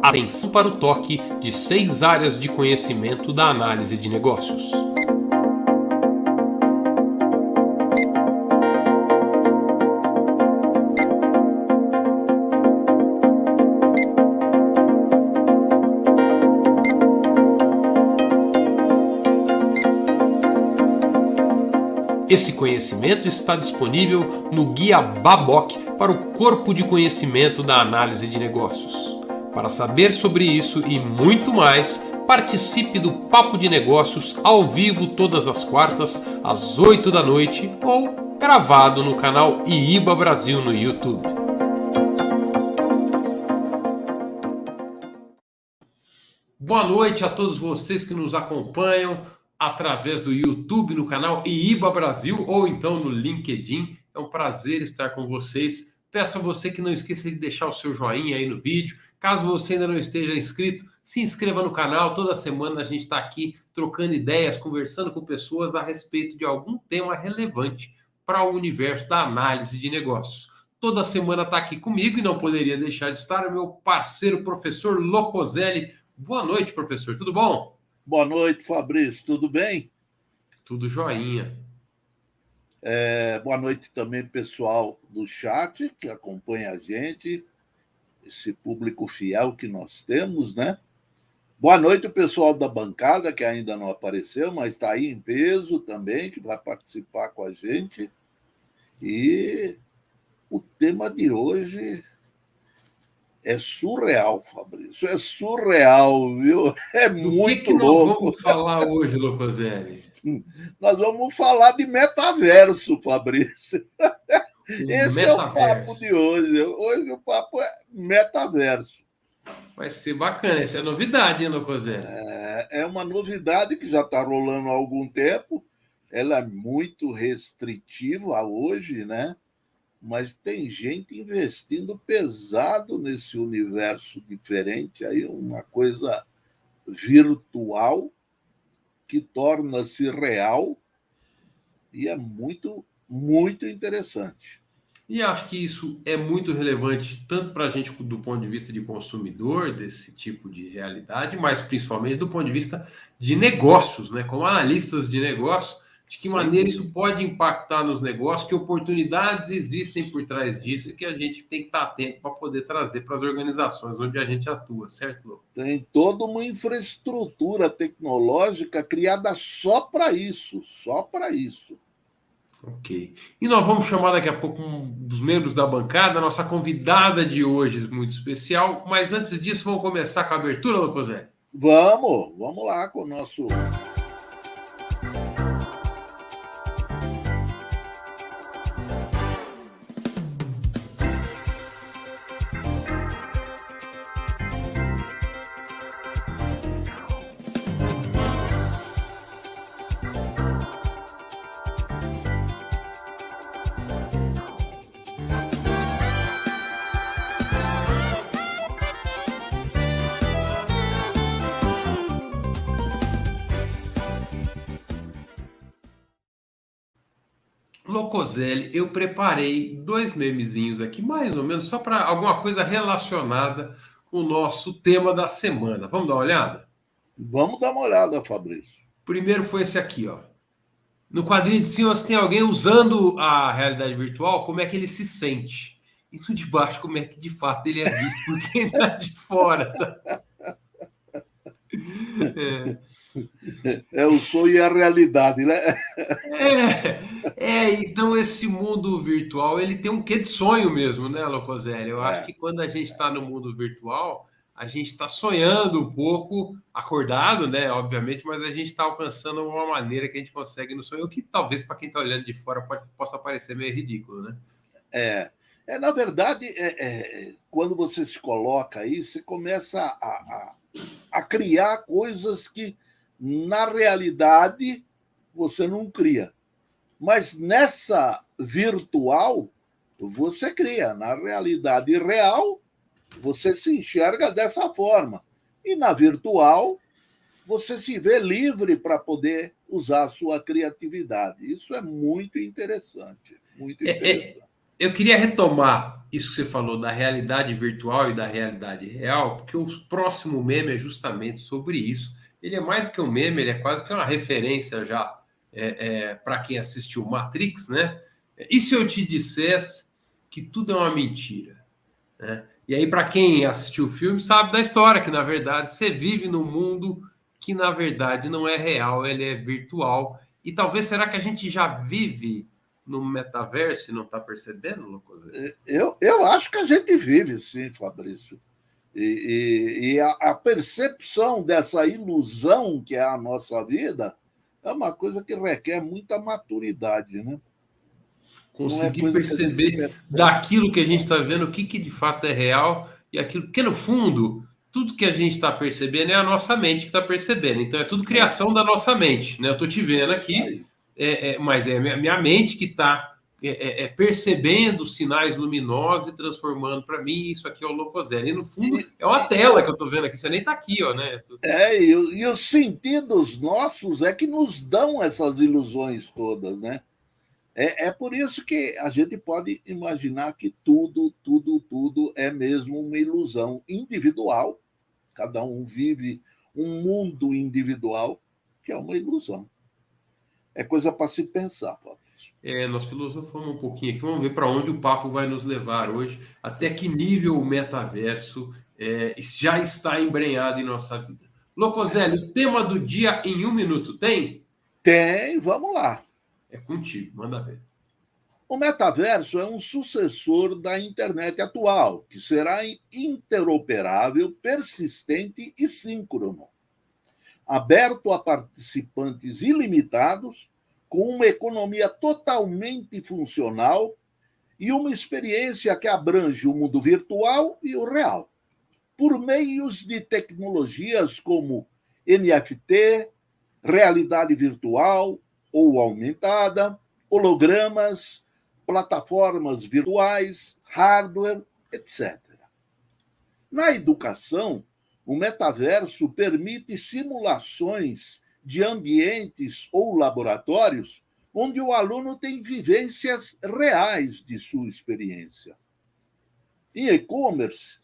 Atenção para o toque de 6 áreas de conhecimento da análise de negócios. Esse conhecimento está disponível no Guia Baboc para o Corpo de Conhecimento da Análise de Negócios. Para saber sobre isso e muito mais, participe do Papo de Negócios ao vivo todas as quartas, às 8 da noite ou gravado no canal IIBA Brasil no YouTube. Boa noite a todos vocês que nos acompanham através do YouTube, no canal IIBA Brasil ou então no LinkedIn. É um prazer estar com vocês. Peço a você que não esqueça de deixar o seu joinha aí no vídeo. Caso você ainda não esteja inscrito, se inscreva no canal. Toda semana a gente está aqui trocando ideias, conversando com pessoas a respeito de algum tema relevante para o universo da análise de negócios. Toda semana está aqui comigo e não poderia deixar de estar o meu parceiro, professor Locoselli. Boa noite, professor. Tudo bom? Boa noite, Fabrício. Tudo bem? Tudo joinha. Boa noite também, pessoal do chat que acompanha a gente, esse público fiel que nós temos, né? Boa noite, o pessoal da bancada, que ainda não apareceu, mas está aí em peso também, que vai participar com a gente. E o tema de hoje é surreal, Fabrício. É surreal, viu? É muito louco. Do que nós vamos falar hoje, Locoselli? Nós vamos falar de metaverso, Fabrício. Esse é o papo de hoje. Hoje o papo é metaverso. Vai ser bacana. Essa é novidade, hein, Locoselli? É uma novidade que já está rolando há algum tempo. Ela é muito restritiva hoje, né? Mas tem gente investindo pesado nesse universo diferente, aí uma coisa virtual que torna-se real e é muito, muito interessante. E acho que isso é muito relevante tanto para a gente do ponto de vista de consumidor desse tipo de realidade, mas principalmente do ponto de vista de negócios, né? Como analistas de negócios, de que maneira isso pode impactar nos negócios, que oportunidades existem por trás disso e que a gente tem que estar atento para poder trazer para as organizações onde a gente atua, certo, Lô? Tem toda uma infraestrutura tecnológica criada só para isso, só para isso. Ok. E nós vamos chamar daqui a pouco um dos membros da bancada, nossa convidada de hoje muito especial, mas antes disso vamos começar com a abertura, Locoselli? Vamos lá com o nosso... Locoselli, eu preparei 2 memezinhos aqui, mais ou menos, só para alguma coisa relacionada com o nosso tema da semana. Vamos dar uma olhada? Vamos dar uma olhada, Fabrício. Primeiro foi esse aqui, ó. No quadrinho de cima, você tem alguém usando a realidade virtual, como é que ele se sente? E no de baixo, como é que de fato ele é visto por quem está de fora. É o sonho e a realidade, né? Então esse mundo virtual, ele tem um quê de sonho mesmo, né, Locoselli? Eu acho que quando a gente está no mundo virtual, a gente está sonhando um pouco, acordado, né, obviamente, mas a gente está alcançando uma maneira que a gente consegue no sonho, que talvez para quem está olhando de fora possa parecer meio ridículo, né? Na verdade, quando você se coloca aí, você começa a criar coisas que, na realidade, você não cria. Mas nessa virtual, você cria. Na realidade real, você se enxerga dessa forma. E na virtual, você se vê livre para poder usar a sua criatividade. Isso é muito interessante. Muito interessante. eu queria retomar isso que você falou da realidade virtual e da realidade real, porque o próximo meme é justamente sobre isso. Ele é mais do que um meme, ele é quase que uma referência já para quem assistiu Matrix, né? E se eu te dissesse que tudo é uma mentira, né? E aí, para quem assistiu o filme, sabe da história, que na verdade você vive num mundo que na verdade não é real, ele é virtual. E talvez será que a gente já vive no metaverso e não está percebendo, Lucas? Eu acho que a gente vive, sim, Fabrício. E a percepção dessa ilusão que é a nossa vida é uma coisa que requer muita maturidade, né? Não é Conseguir coisa que a gente perceber percebe. daquilo que a gente está vendo, o que, que de fato é real e aquilo. Porque no fundo, tudo que a gente está percebendo é a nossa mente que está percebendo. Então é tudo É, criação da nossa mente, né? Eu estou te vendo isso aqui, aí. mas é a minha mente que está percebendo sinais luminosos e transformando para mim isso aqui é o Locoselli. E no fundo E, é uma e, tela que eu estou vendo aqui, você nem está aqui, ó, né? e os sentidos nossos é que nos dão essas ilusões todas, né? É por isso que a gente pode imaginar que tudo é mesmo uma ilusão individual. Cada um vive um mundo individual que é uma ilusão. É coisa para se pensar, Fabrício. Nós filosofamos um pouquinho aqui, vamos ver para onde o papo vai nos levar hoje, até que nível o metaverso já está embrenhado em nossa vida. Locoselli, o tema do dia em 1 minuto tem? Tem, vamos lá. É contigo, manda ver. O metaverso é um sucessor da internet atual, que será interoperável, persistente e síncrono, aberto a participantes ilimitados, com uma economia totalmente funcional e uma experiência que abrange o mundo virtual e o real, por meios de tecnologias como NFT, realidade virtual ou aumentada, hologramas, plataformas virtuais, hardware, etc. Na educação, o metaverso permite simulações de ambientes ou laboratórios onde o aluno tem vivências reais de sua experiência. Em e-commerce,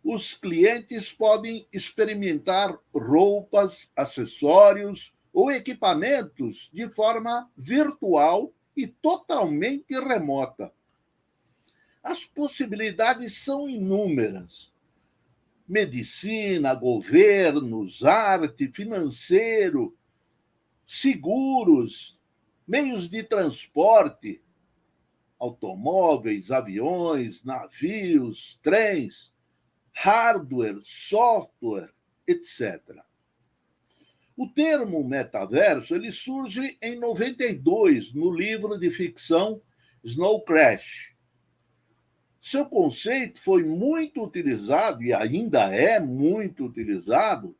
os clientes podem experimentar roupas, acessórios ou equipamentos de forma virtual e totalmente remota. As possibilidades são inúmeras. Medicina, governos, arte, financeiro, seguros, meios de transporte, automóveis, aviões, navios, trens, hardware, software, etc. O termo metaverso ele surge em 92 no livro de ficção Snow Crash. Seu conceito foi muito utilizado e ainda é muito utilizado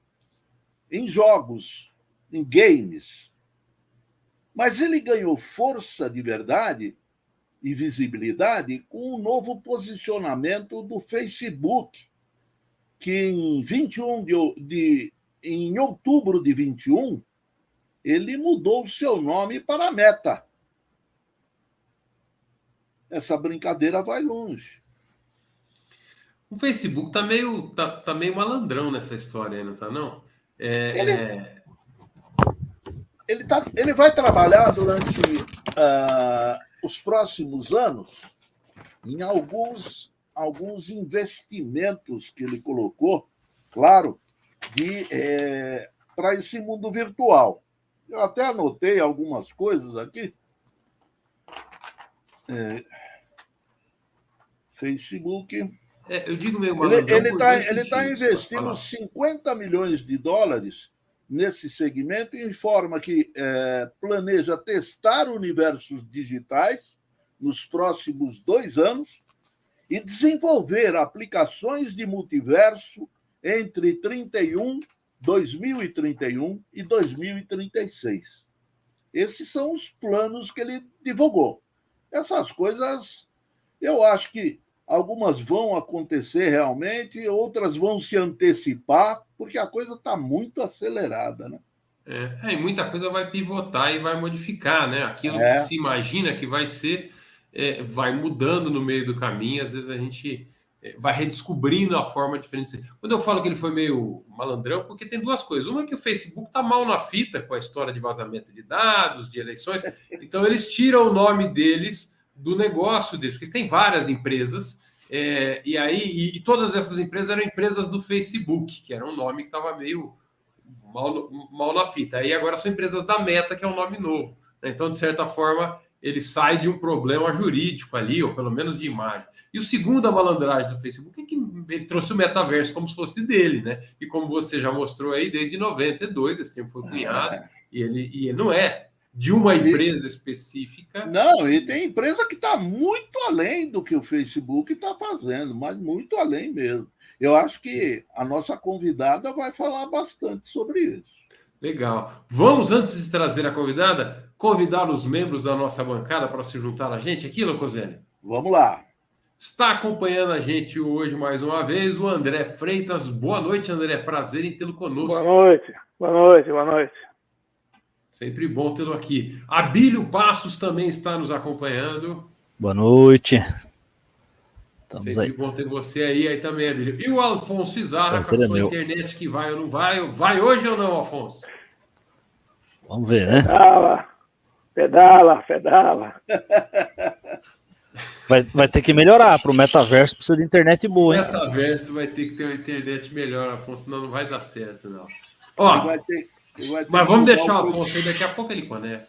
em jogos, em games. Mas ele ganhou força de verdade e visibilidade com o novo posicionamento do Facebook, que em outubro de 21, ele mudou o seu nome para Meta. Essa brincadeira vai longe. O Facebook tá meio malandrão nessa história aí, não tá não? Ele, É, é, ele vai trabalhar durante os próximos anos em alguns investimentos que ele colocou, claro, para esse mundo virtual. Eu até anotei algumas coisas aqui. Facebook. eu digo meio Ele malandrão por dois está motivos, pode investindo falar. 50 milhões de dólares nesse segmento, em forma que planeja testar universos digitais nos próximos 2 anos e desenvolver aplicações de multiverso entre 2031 e 2036. Esses são os planos que ele divulgou. Essas coisas, eu acho que algumas vão acontecer realmente, outras vão se antecipar, porque a coisa está muito acelerada, né? E muita coisa vai pivotar e vai modificar, né? Aquilo que É, se imagina que vai ser. vai mudando no meio do caminho, às vezes a gente vai redescobrindo a forma diferente. Quando eu falo que ele foi meio malandrão, porque tem duas coisas. Uma é que o Facebook está mal na fita com a história de vazamento de dados, de eleições, então eles tiram o nome deles do negócio deles, porque tem várias empresas, e todas essas empresas eram empresas do Facebook, que era um nome que estava meio mal na fita. Aí agora são empresas da Meta, que é um nome novo. Né? Então, de certa forma, ele sai de um problema jurídico ali, ou pelo menos de imagem. E o segundo, a malandragem do Facebook, é que ele trouxe o metaverso como se fosse dele, né? E como você já mostrou aí, desde 92, esse tempo foi cunhado, e ele não é de uma empresa específica. Não, e tem empresa que está muito além do que o Facebook está fazendo, mas muito além mesmo. Eu acho que a nossa convidada vai falar bastante sobre isso. Legal. Vamos, antes de trazer a convidada, convidar os membros da nossa bancada para se juntar a gente aqui, Locoselli? Vamos lá. Está acompanhando a gente hoje mais uma vez o André Freitas. Boa noite, André. Prazer em tê-lo conosco. Boa noite, boa noite, boa noite. Sempre bom tê-lo aqui. Abílio Passos também está nos acompanhando. Boa noite. Estamos sempre aí. Bom ter você aí também, Abílio. E o Alfonso Izarra, com a sua internet que vai ou não vai? Vai hoje ou não, Alfonso? Vamos ver, né? Pedala. Vai ter que melhorar. Para o metaverso precisa de internet boa, hein? O metaverso vai ter que ter uma internet melhor, Afonso, senão não vai dar certo, não. Ó, mas vamos deixar o Afonso aí, daqui a pouco ele conecta.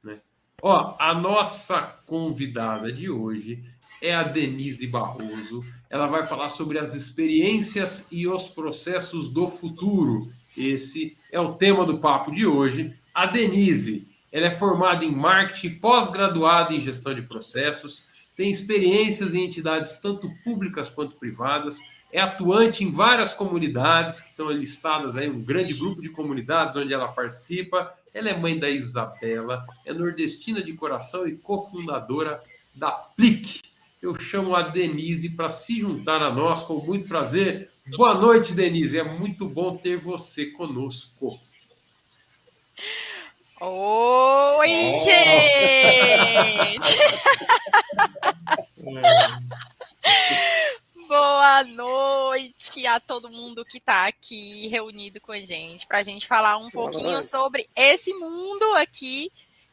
Né? Ó, a nossa convidada de hoje é a Denise Barroso. Ela vai falar sobre as experiências e os processos do futuro. Esse é o tema do papo de hoje. A Denise, ela é formada em marketing, pós-graduada em gestão de processos, tem experiências em entidades tanto públicas quanto privadas, é atuante em várias comunidades que estão listadas aí, um grande grupo de comunidades onde ela participa. Ela é mãe da Isabela, é nordestina de coração e cofundadora da Plic. Eu chamo a Denise para se juntar a nós, com muito prazer. Boa noite, Denise. É muito bom ter você conosco. Oi, gente! Boa noite a todo mundo que está aqui reunido com a gente, para a gente falar um pouquinho sobre esse mundo aqui,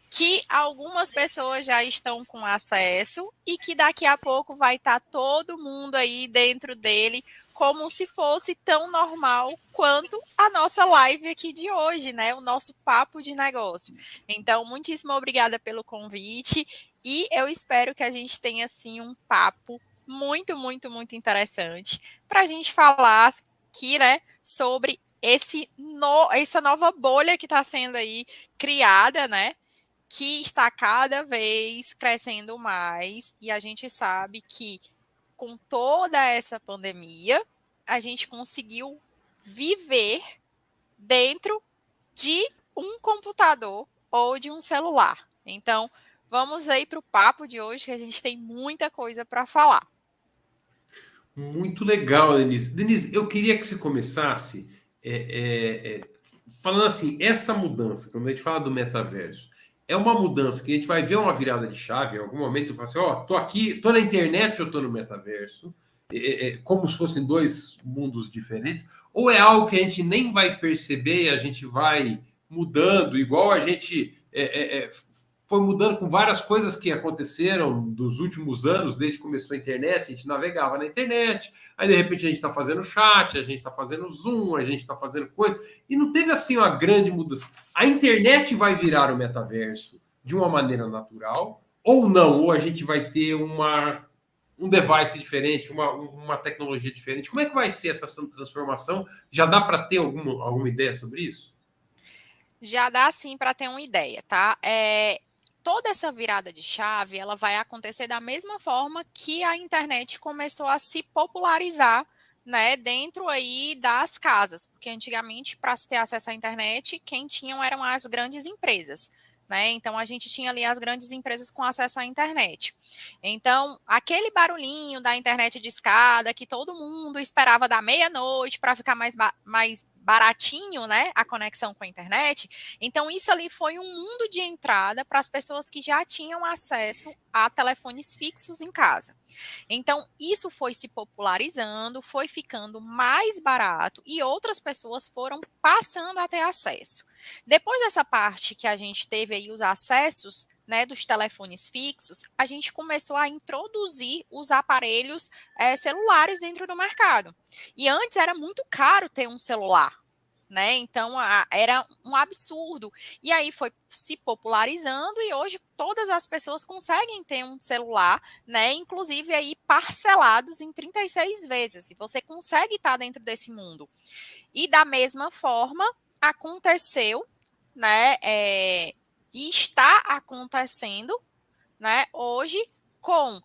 que algumas pessoas já estão com acesso e que daqui a pouco vai estar todo mundo aí dentro dele, como se fosse tão normal quanto a nossa live aqui de hoje, né? O nosso papo de negócio. Então, muitíssimo obrigada pelo convite e eu espero que a gente tenha, assim, um papo muito, muito, muito interessante para a gente falar aqui, né, sobre essa nova bolha que está sendo aí criada, né? Que está cada vez crescendo mais, e a gente sabe que com toda essa pandemia, a gente conseguiu viver dentro de um computador ou de um celular. Então, vamos aí para o papo de hoje, que a gente tem muita coisa para falar. Muito legal, Denise. Denise, eu queria que você começasse falando assim, essa mudança, quando a gente fala do metaverso, é uma mudança que a gente vai ver uma virada de chave em algum momento. Eu falo assim, ó, tô aqui, tô na internet, eu tô no metaverso, como se fossem dois mundos diferentes, ou é algo que a gente nem vai perceber e a gente vai mudando, igual a gente foi mudando com várias coisas que aconteceram nos últimos anos, desde que começou a internet. A gente navegava na internet, aí de repente a gente está fazendo chat, a gente está fazendo Zoom, a gente está fazendo coisa, e não teve assim uma grande mudança. A internet vai virar o metaverso de uma maneira natural, ou não, ou a gente vai ter um device diferente, uma tecnologia diferente. Como é que vai ser essa transformação? Já dá para ter alguma ideia sobre isso? Já dá sim para ter uma ideia, tá? Toda essa virada de chave, ela vai acontecer da mesma forma que a internet começou a se popularizar, né, dentro aí das casas, porque antigamente, para se ter acesso à internet, quem tinham eram as grandes empresas, né? Então, a gente tinha ali as grandes empresas com acesso à internet. Então, aquele barulhinho da internet de escada que todo mundo esperava da meia-noite para ficar mais baratinho, né, a conexão com a internet. Então, isso ali foi um mundo de entrada para as pessoas que já tinham acesso a telefones fixos em casa. Então, isso foi se popularizando, foi ficando mais barato e outras pessoas foram passando a ter acesso. Depois dessa parte que a gente teve aí os acessos, né, dos telefones fixos, a gente começou a introduzir os aparelhos celulares dentro do mercado. E antes era muito caro ter um celular, né? Então era um absurdo. E aí foi se popularizando e hoje todas as pessoas conseguem ter um celular, né? Inclusive aí parcelados em 36 vezes. E você consegue estar dentro desse mundo. E da mesma forma aconteceu, né? E está acontecendo, né? Hoje com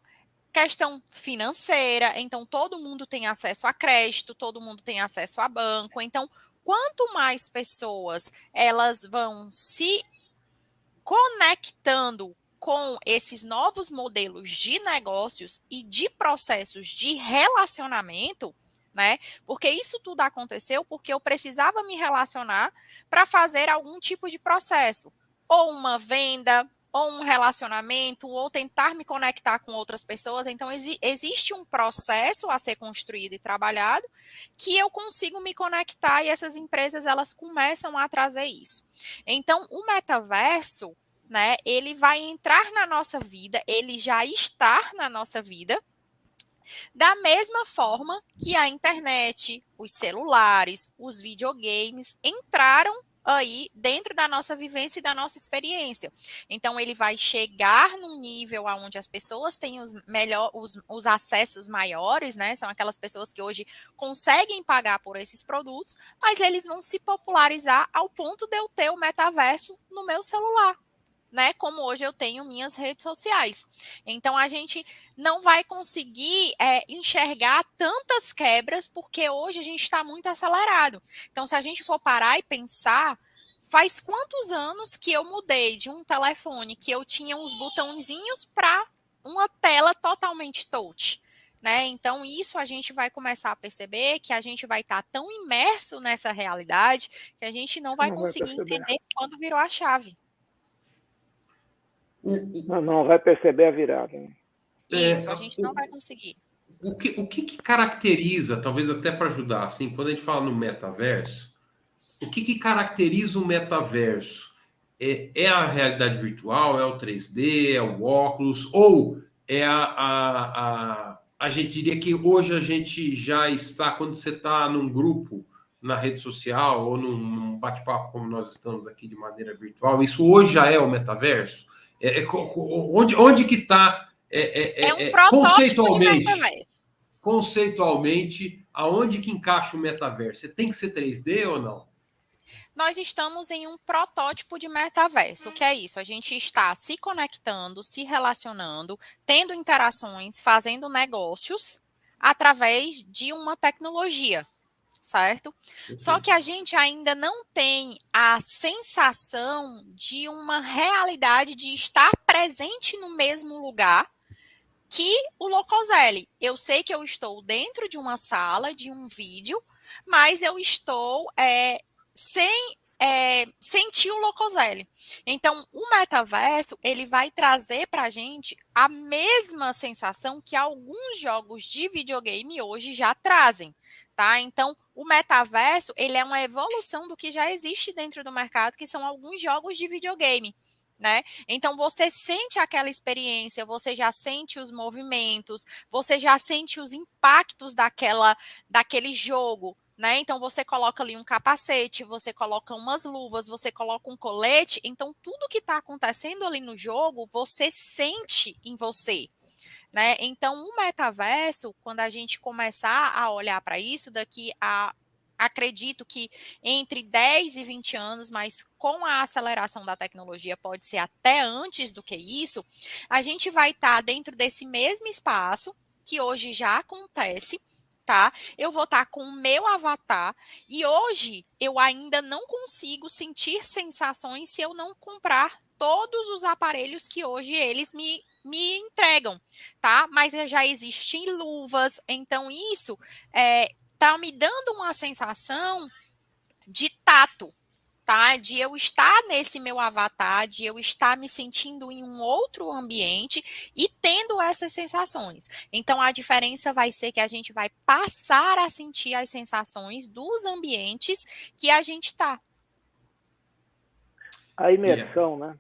questão financeira, então todo mundo tem acesso a crédito, todo mundo tem acesso a banco, então quanto mais pessoas elas vão se conectando com esses novos modelos de negócios e de processos de relacionamento, né? Porque isso tudo aconteceu porque eu precisava me relacionar para fazer algum tipo de processo, ou uma venda, ou um relacionamento, ou tentar me conectar com outras pessoas. Então, existe um processo a ser construído e trabalhado que eu consigo me conectar e essas empresas, elas começam a trazer isso. Então, o metaverso, né, ele vai entrar na nossa vida, ele já está na nossa vida, da mesma forma que a internet, os celulares, os videogames entraram aí dentro da nossa vivência e da nossa experiência. Então, ele vai chegar num nível onde as pessoas têm os acessos maiores, né? São aquelas pessoas que hoje conseguem pagar por esses produtos, mas eles vão se popularizar ao ponto de eu ter o metaverso no meu celular, né? Como hoje eu tenho minhas redes sociais. Então, a gente não vai conseguir enxergar tantas quebras, porque hoje a gente está muito acelerado. Então, se a gente for parar e pensar, faz quantos anos que eu mudei de um telefone que eu tinha uns botãozinhos para uma tela totalmente touch, né? Então, isso a gente vai começar a perceber que a gente vai estar tão imerso nessa realidade que a gente não vai conseguir entender quando virou a chave. Não vai perceber a virada. Né? Isso, a gente não vai conseguir. O que caracteriza, talvez até para ajudar, assim, quando a gente fala no metaverso, o que caracteriza o metaverso? É a realidade virtual, é o 3D, é o óculos, ou é a gente diria que hoje a gente já está, quando você está num grupo na rede social ou num bate-papo como nós estamos aqui de maneira virtual, isso hoje já é o metaverso? Onde que está um protótipo de metaverso. Conceitualmente, aonde que encaixa o metaverso? Tem que ser 3D ou não? Nós estamos em um protótipo de metaverso. O que é isso? A gente está se conectando, se relacionando, tendo interações, fazendo negócios através de uma tecnologia, certo? Só que a gente ainda não tem a sensação de uma realidade de estar presente no mesmo lugar que o Locoselli. Eu sei que eu estou dentro de uma sala, de um vídeo, mas eu estou sem sentir o Locoselli. Então, o metaverso, ele vai trazer para a gente a mesma sensação que alguns jogos de videogame hoje já trazem, tá? Então, o metaverso, ele é uma evolução do que já existe dentro do mercado, que são alguns jogos de videogame, né? Então, você sente aquela experiência, você já sente os movimentos, você já sente os impactos daquele jogo, né? Então, você coloca ali um capacete, você coloca umas luvas, você coloca um colete. Então, tudo que está acontecendo ali no jogo, você sente em você, né? Então, o metaverso, quando a gente começar a olhar para isso, acredito que entre 10 e 20 anos, mas com a aceleração da tecnologia pode ser até antes do que isso, a gente vai estar dentro desse mesmo espaço, que hoje já acontece, tá? Eu vou estar com o meu avatar, e hoje eu ainda não consigo sentir sensações se eu não comprar todos os aparelhos que hoje eles me entregam, tá? Mas já existem luvas, então isso tá me dando uma sensação de tato, tá? De eu estar nesse meu avatar, de eu estar me sentindo em um outro ambiente e tendo essas sensações. Então, a diferença vai ser que a gente vai passar a sentir as sensações dos ambientes que a gente está. A imersão, né?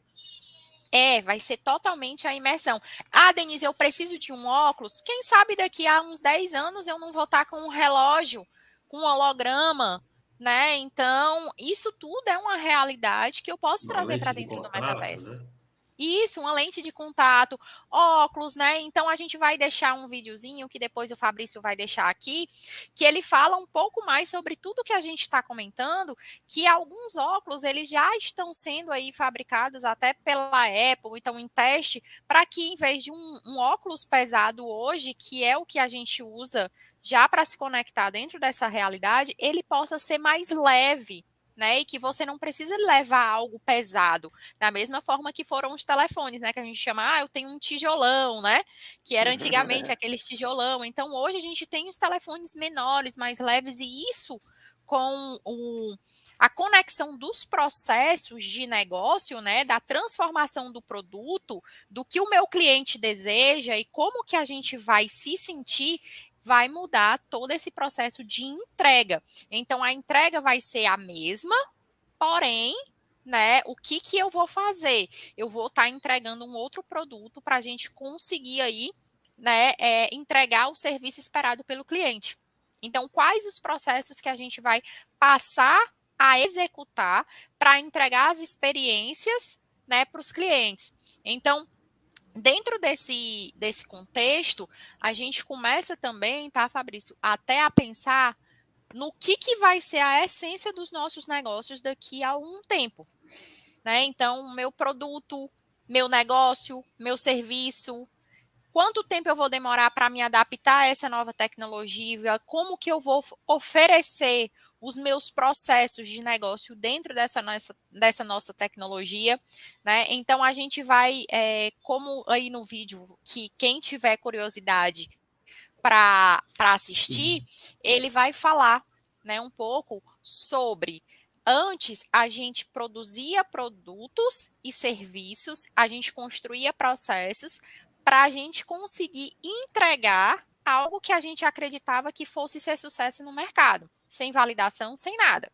Vai ser totalmente a imersão. Ah, Denise, eu preciso de um óculos. Quem sabe daqui a uns 10 anos eu não vou estar com um relógio, com um holograma, né? Então, isso tudo é uma realidade que eu posso trazer para dentro do metaverso. Né? Isso, uma lente de contato, óculos, né? Então a gente vai deixar um videozinho que depois o Fabrício vai deixar aqui, que ele fala um pouco mais sobre tudo que a gente está comentando, que alguns óculos eles já estão sendo aí fabricados até pela Apple, então em teste, para que em vez de um óculos pesado hoje, que é o que a gente usa já para se conectar dentro dessa realidade, ele possa ser mais leve, né, e que você não precisa levar algo pesado, da mesma forma que foram os telefones, né, que a gente chama, eu tenho um tijolão, né, que era antigamente aqueles tijolão, então hoje a gente tem os telefones menores, mais leves, e isso com a conexão dos processos de negócio, né, da transformação do produto, do que o meu cliente deseja e como que a gente vai se sentir, vai mudar todo esse processo de entrega. Então, a entrega vai ser a mesma, porém, né, o que eu vou fazer? Eu vou estar entregando um outro produto para a gente conseguir aí, né, entregar o serviço esperado pelo cliente. Então, quais os processos que a gente vai passar a executar para entregar as experiências, né, para os clientes? Então, dentro desse contexto, a gente começa também, tá, Fabrício, até a pensar no que vai ser a essência dos nossos negócios daqui a algum tempo, né? Então, meu produto, meu negócio, meu serviço, quanto tempo eu vou demorar para me adaptar a essa nova tecnologia, como que eu vou oferecer os meus processos de negócio dentro dessa nossa tecnologia, né? Então, a gente vai, como aí no vídeo, que quem tiver curiosidade para assistir, ele vai falar, né, um pouco sobre... Antes, a gente produzia produtos e serviços, a gente construía processos para a gente conseguir entregar algo que a gente acreditava que fosse ser sucesso no mercado, sem validação, sem nada.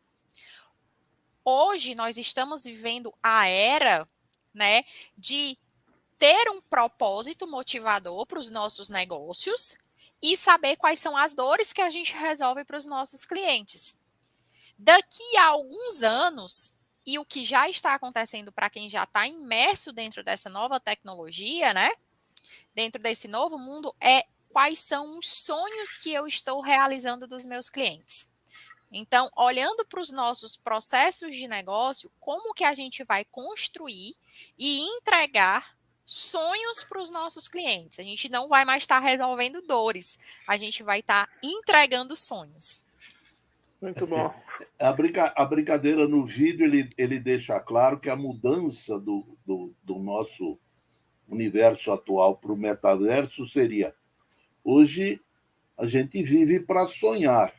Hoje, nós estamos vivendo a era, né, de ter um propósito motivador para os nossos negócios e saber quais são as dores que a gente resolve para os nossos clientes. Daqui a alguns anos, e o que já está acontecendo para quem já está imerso dentro dessa nova tecnologia, né? Dentro desse novo mundo, quais são os sonhos que eu estou realizando dos meus clientes. Então, olhando para os nossos processos de negócio, como que a gente vai construir e entregar sonhos para os nossos clientes. A gente não vai mais estar resolvendo dores, a gente vai estar entregando sonhos. Muito bom. A brincadeira no vídeo, ele deixa claro que a mudança do nosso universo atual para o metaverso seria: hoje a gente vive para sonhar,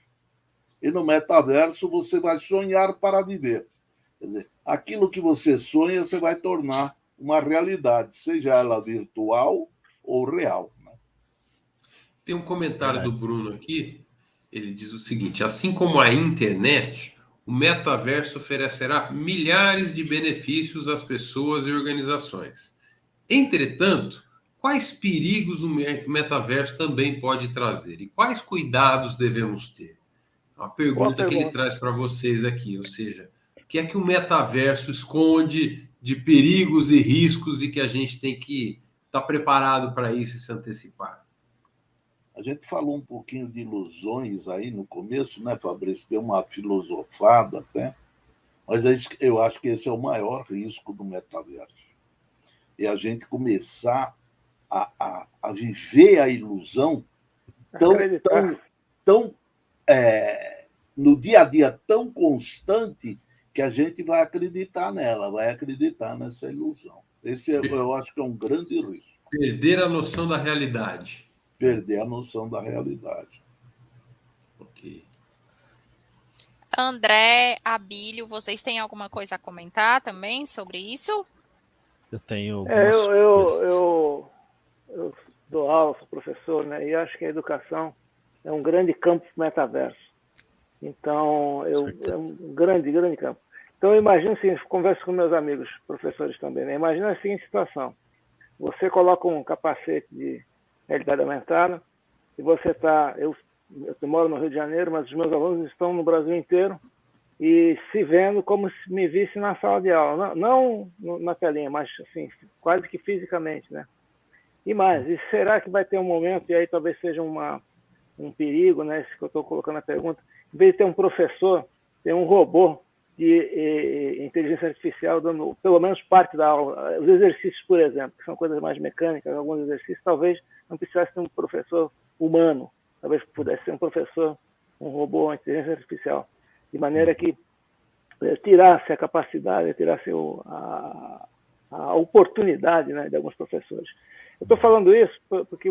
e no metaverso você vai sonhar para viver. Quer dizer, aquilo que você sonha, você vai tornar uma realidade, seja ela virtual ou real. Né? Tem um comentário do Bruno aqui, ele diz o seguinte: assim como a internet, o metaverso oferecerá milhares de benefícios às pessoas e organizações. Entretanto, quais perigos o metaverso também pode trazer? E quais cuidados devemos ter? Uma pergunta que ele traz para vocês aqui, ou seja, o que é que o metaverso esconde de perigos e riscos e que a gente tem que estar preparado para isso e se antecipar? A gente falou um pouquinho de ilusões aí no começo, né, Fabrício? Deu uma filosofada até, mas eu acho que esse é o maior risco do metaverso. É a gente começar a viver a ilusão tão no dia a dia tão constante, que que a gente vai acreditar nela, vai acreditar nessa ilusão. Esse eu acho que é um grande risco. Perder a noção da realidade. Perder a noção da realidade. Ok. André, Abílio, vocês têm alguma coisa a comentar também sobre isso? Eu tenho. Eu dou aula, sou professor, né? E acho que a educação é um grande campo metaverso. Então, é um grande campo. Então, eu imagino assim, converso com meus amigos, professores também, né? Imagina a seguinte situação. Você coloca um capacete de realidade aumentada e você está... Eu moro no Rio de Janeiro, mas os meus alunos estão no Brasil inteiro e se vendo como se me visse na sala de aula. Não na telinha, mas assim, quase que fisicamente, né? E mais, e será que vai ter um momento, e aí talvez seja um perigo, né? Esse que eu estou colocando na pergunta, em vez de ter um professor, tem um robô de inteligência artificial dando pelo menos parte da aula. Os exercícios, por exemplo, que são coisas mais mecânicas, alguns exercícios, talvez não precisasse ter um professor humano, talvez pudesse ser um professor, um robô, uma inteligência artificial, de maneira que tirasse a capacidade, tirasse a oportunidade, né, de alguns professores. Eu estou falando isso porque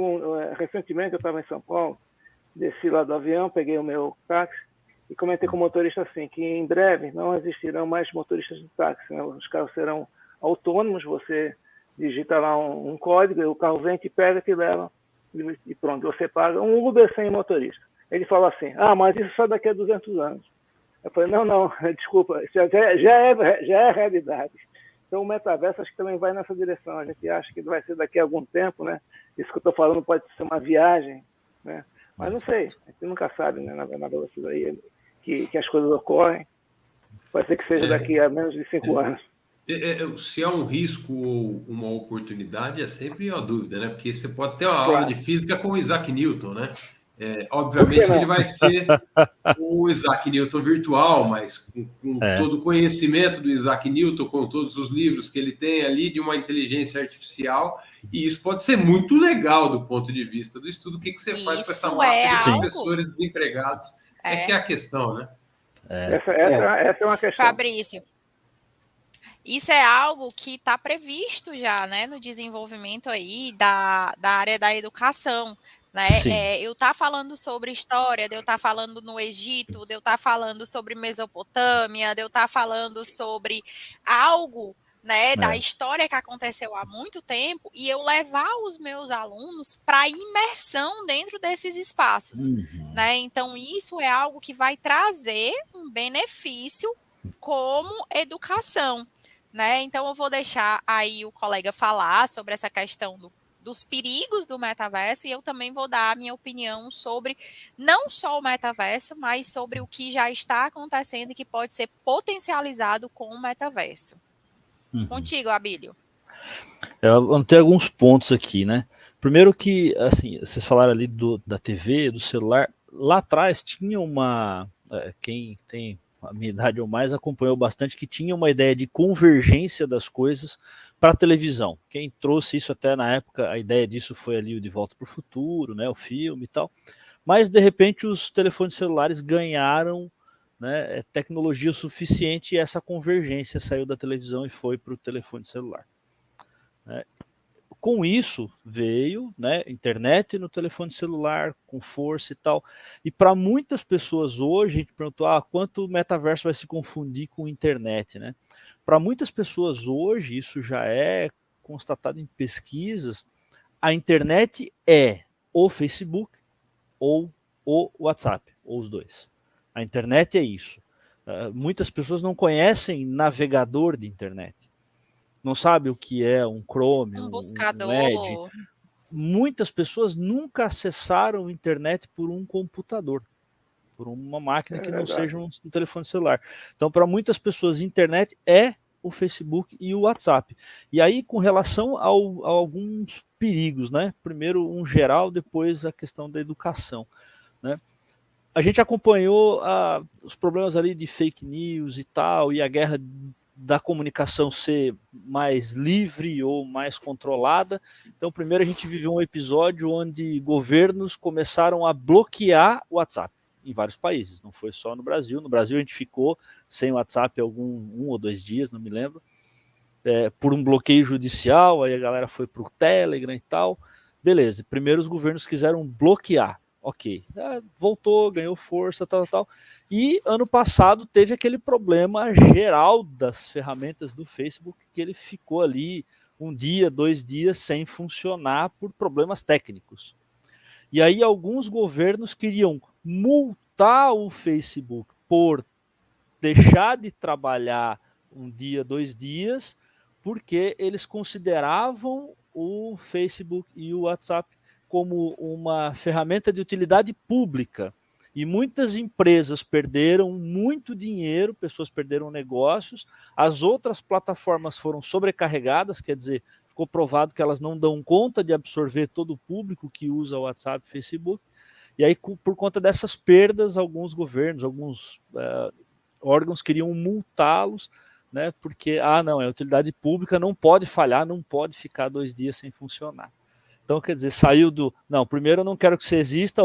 recentemente eu estava em São Paulo, desci lá do avião, peguei o meu táxi, e comentei com o motorista assim, que em breve não existirão mais motoristas de táxi, né? Os carros serão autônomos, você digita lá um código, e o carro vem, te pega, te leva, e pronto, você paga um Uber sem motorista. Ele falou assim, mas isso só daqui a 200 anos. Eu falei, não, desculpa, isso já é realidade. Então o metaverso acho que também vai nessa direção, a gente acha que vai ser daqui a algum tempo, né? Isso que eu estou falando pode ser uma viagem, né? Mas não sei, a gente nunca sabe, né, na velocidade que as coisas ocorrem. Pode ser que seja daqui a menos de 5 anos. Se é um risco ou uma oportunidade, é sempre uma dúvida, né? Porque você pode ter uma aula de física com o Isaac Newton, né? Obviamente ele vai ser o Isaac Newton virtual, mas com todo o conhecimento do Isaac Newton, com todos os livros que ele tem ali de uma inteligência artificial, e isso pode ser muito legal do ponto de vista do estudo. O que você faz com essa massa de professores desempregados? Que é a questão, né? Essa é uma questão. Fabrício, isso é algo que está previsto já, né, no desenvolvimento aí da área da educação, né? Eu estar falando sobre história, de eu estar falando no Egito, de eu estar falando sobre Mesopotâmia, de eu estar falando sobre algo, né, da história que aconteceu há muito tempo, e eu levar os meus alunos para imersão dentro desses espaços, né? Então isso é algo que vai trazer um benefício como educação, né? Então eu vou deixar aí o colega falar sobre essa questão dos perigos do metaverso, e eu também vou dar a minha opinião sobre não só o metaverso, mas sobre o que já está acontecendo e que pode ser potencializado com o metaverso. Contigo, Abílio. Eu vou ter alguns pontos aqui, né? Primeiro que, assim, vocês falaram ali da TV, do celular. Lá atrás tinha quem tem a minha idade ou mais acompanhou bastante, que tinha uma ideia de convergência das coisas para a televisão. Quem trouxe isso até na época, a ideia disso foi ali o De Volta para o Futuro, né, o filme e tal. Mas, de repente, os telefones celulares ganharam, né, tecnologia o suficiente, e essa convergência saiu da televisão e foi para o telefone celular. Com isso veio, né, internet no telefone celular, com força e tal. E para muitas pessoas hoje, a gente perguntou quanto o metaverso vai se confundir com internet, né? Para muitas pessoas hoje, isso já é constatado em pesquisas, a internet é o Facebook ou o WhatsApp, ou os dois. A internet é isso. Muitas pessoas não conhecem navegador de internet. Não sabe o que é um Chrome, um buscador. Um Edge. Muitas pessoas nunca acessaram a internet por um computador, por uma máquina que não seja um telefone celular. Então, para muitas pessoas, a internet é o Facebook e o WhatsApp. E aí, com relação a alguns perigos, né? Primeiro um geral, depois a questão da educação, né? A gente acompanhou os problemas ali de fake news e tal, e a guerra da comunicação ser mais livre ou mais controlada. Então, primeiro a gente viveu um episódio onde governos começaram a bloquear o WhatsApp. em vários países, não foi só no Brasil. No Brasil a gente ficou sem WhatsApp um ou 2 dias, não me lembro, por um bloqueio judicial, aí a galera foi para o Telegram e tal. Beleza, primeiro os governos quiseram bloquear, ok, voltou, ganhou força, tal. E ano passado teve aquele problema geral das ferramentas do Facebook, que ele ficou ali 1 dia, 2 dias sem funcionar por problemas técnicos. E aí alguns governos queriam multar o Facebook por deixar de trabalhar 1 dia, 2 dias, porque eles consideravam o Facebook e o WhatsApp como uma ferramenta de utilidade pública. E muitas empresas perderam muito dinheiro, pessoas perderam negócios, as outras plataformas foram sobrecarregadas, quer dizer, ficou provado que elas não dão conta de absorver todo o público que usa o WhatsApp e Facebook. E aí, por conta dessas perdas, alguns governos, alguns órgãos queriam multá-los, né? Porque, não, é utilidade pública, não pode falhar, não pode ficar 2 dias sem funcionar. Então, quer dizer, saiu do, não, primeiro eu não quero que você exista,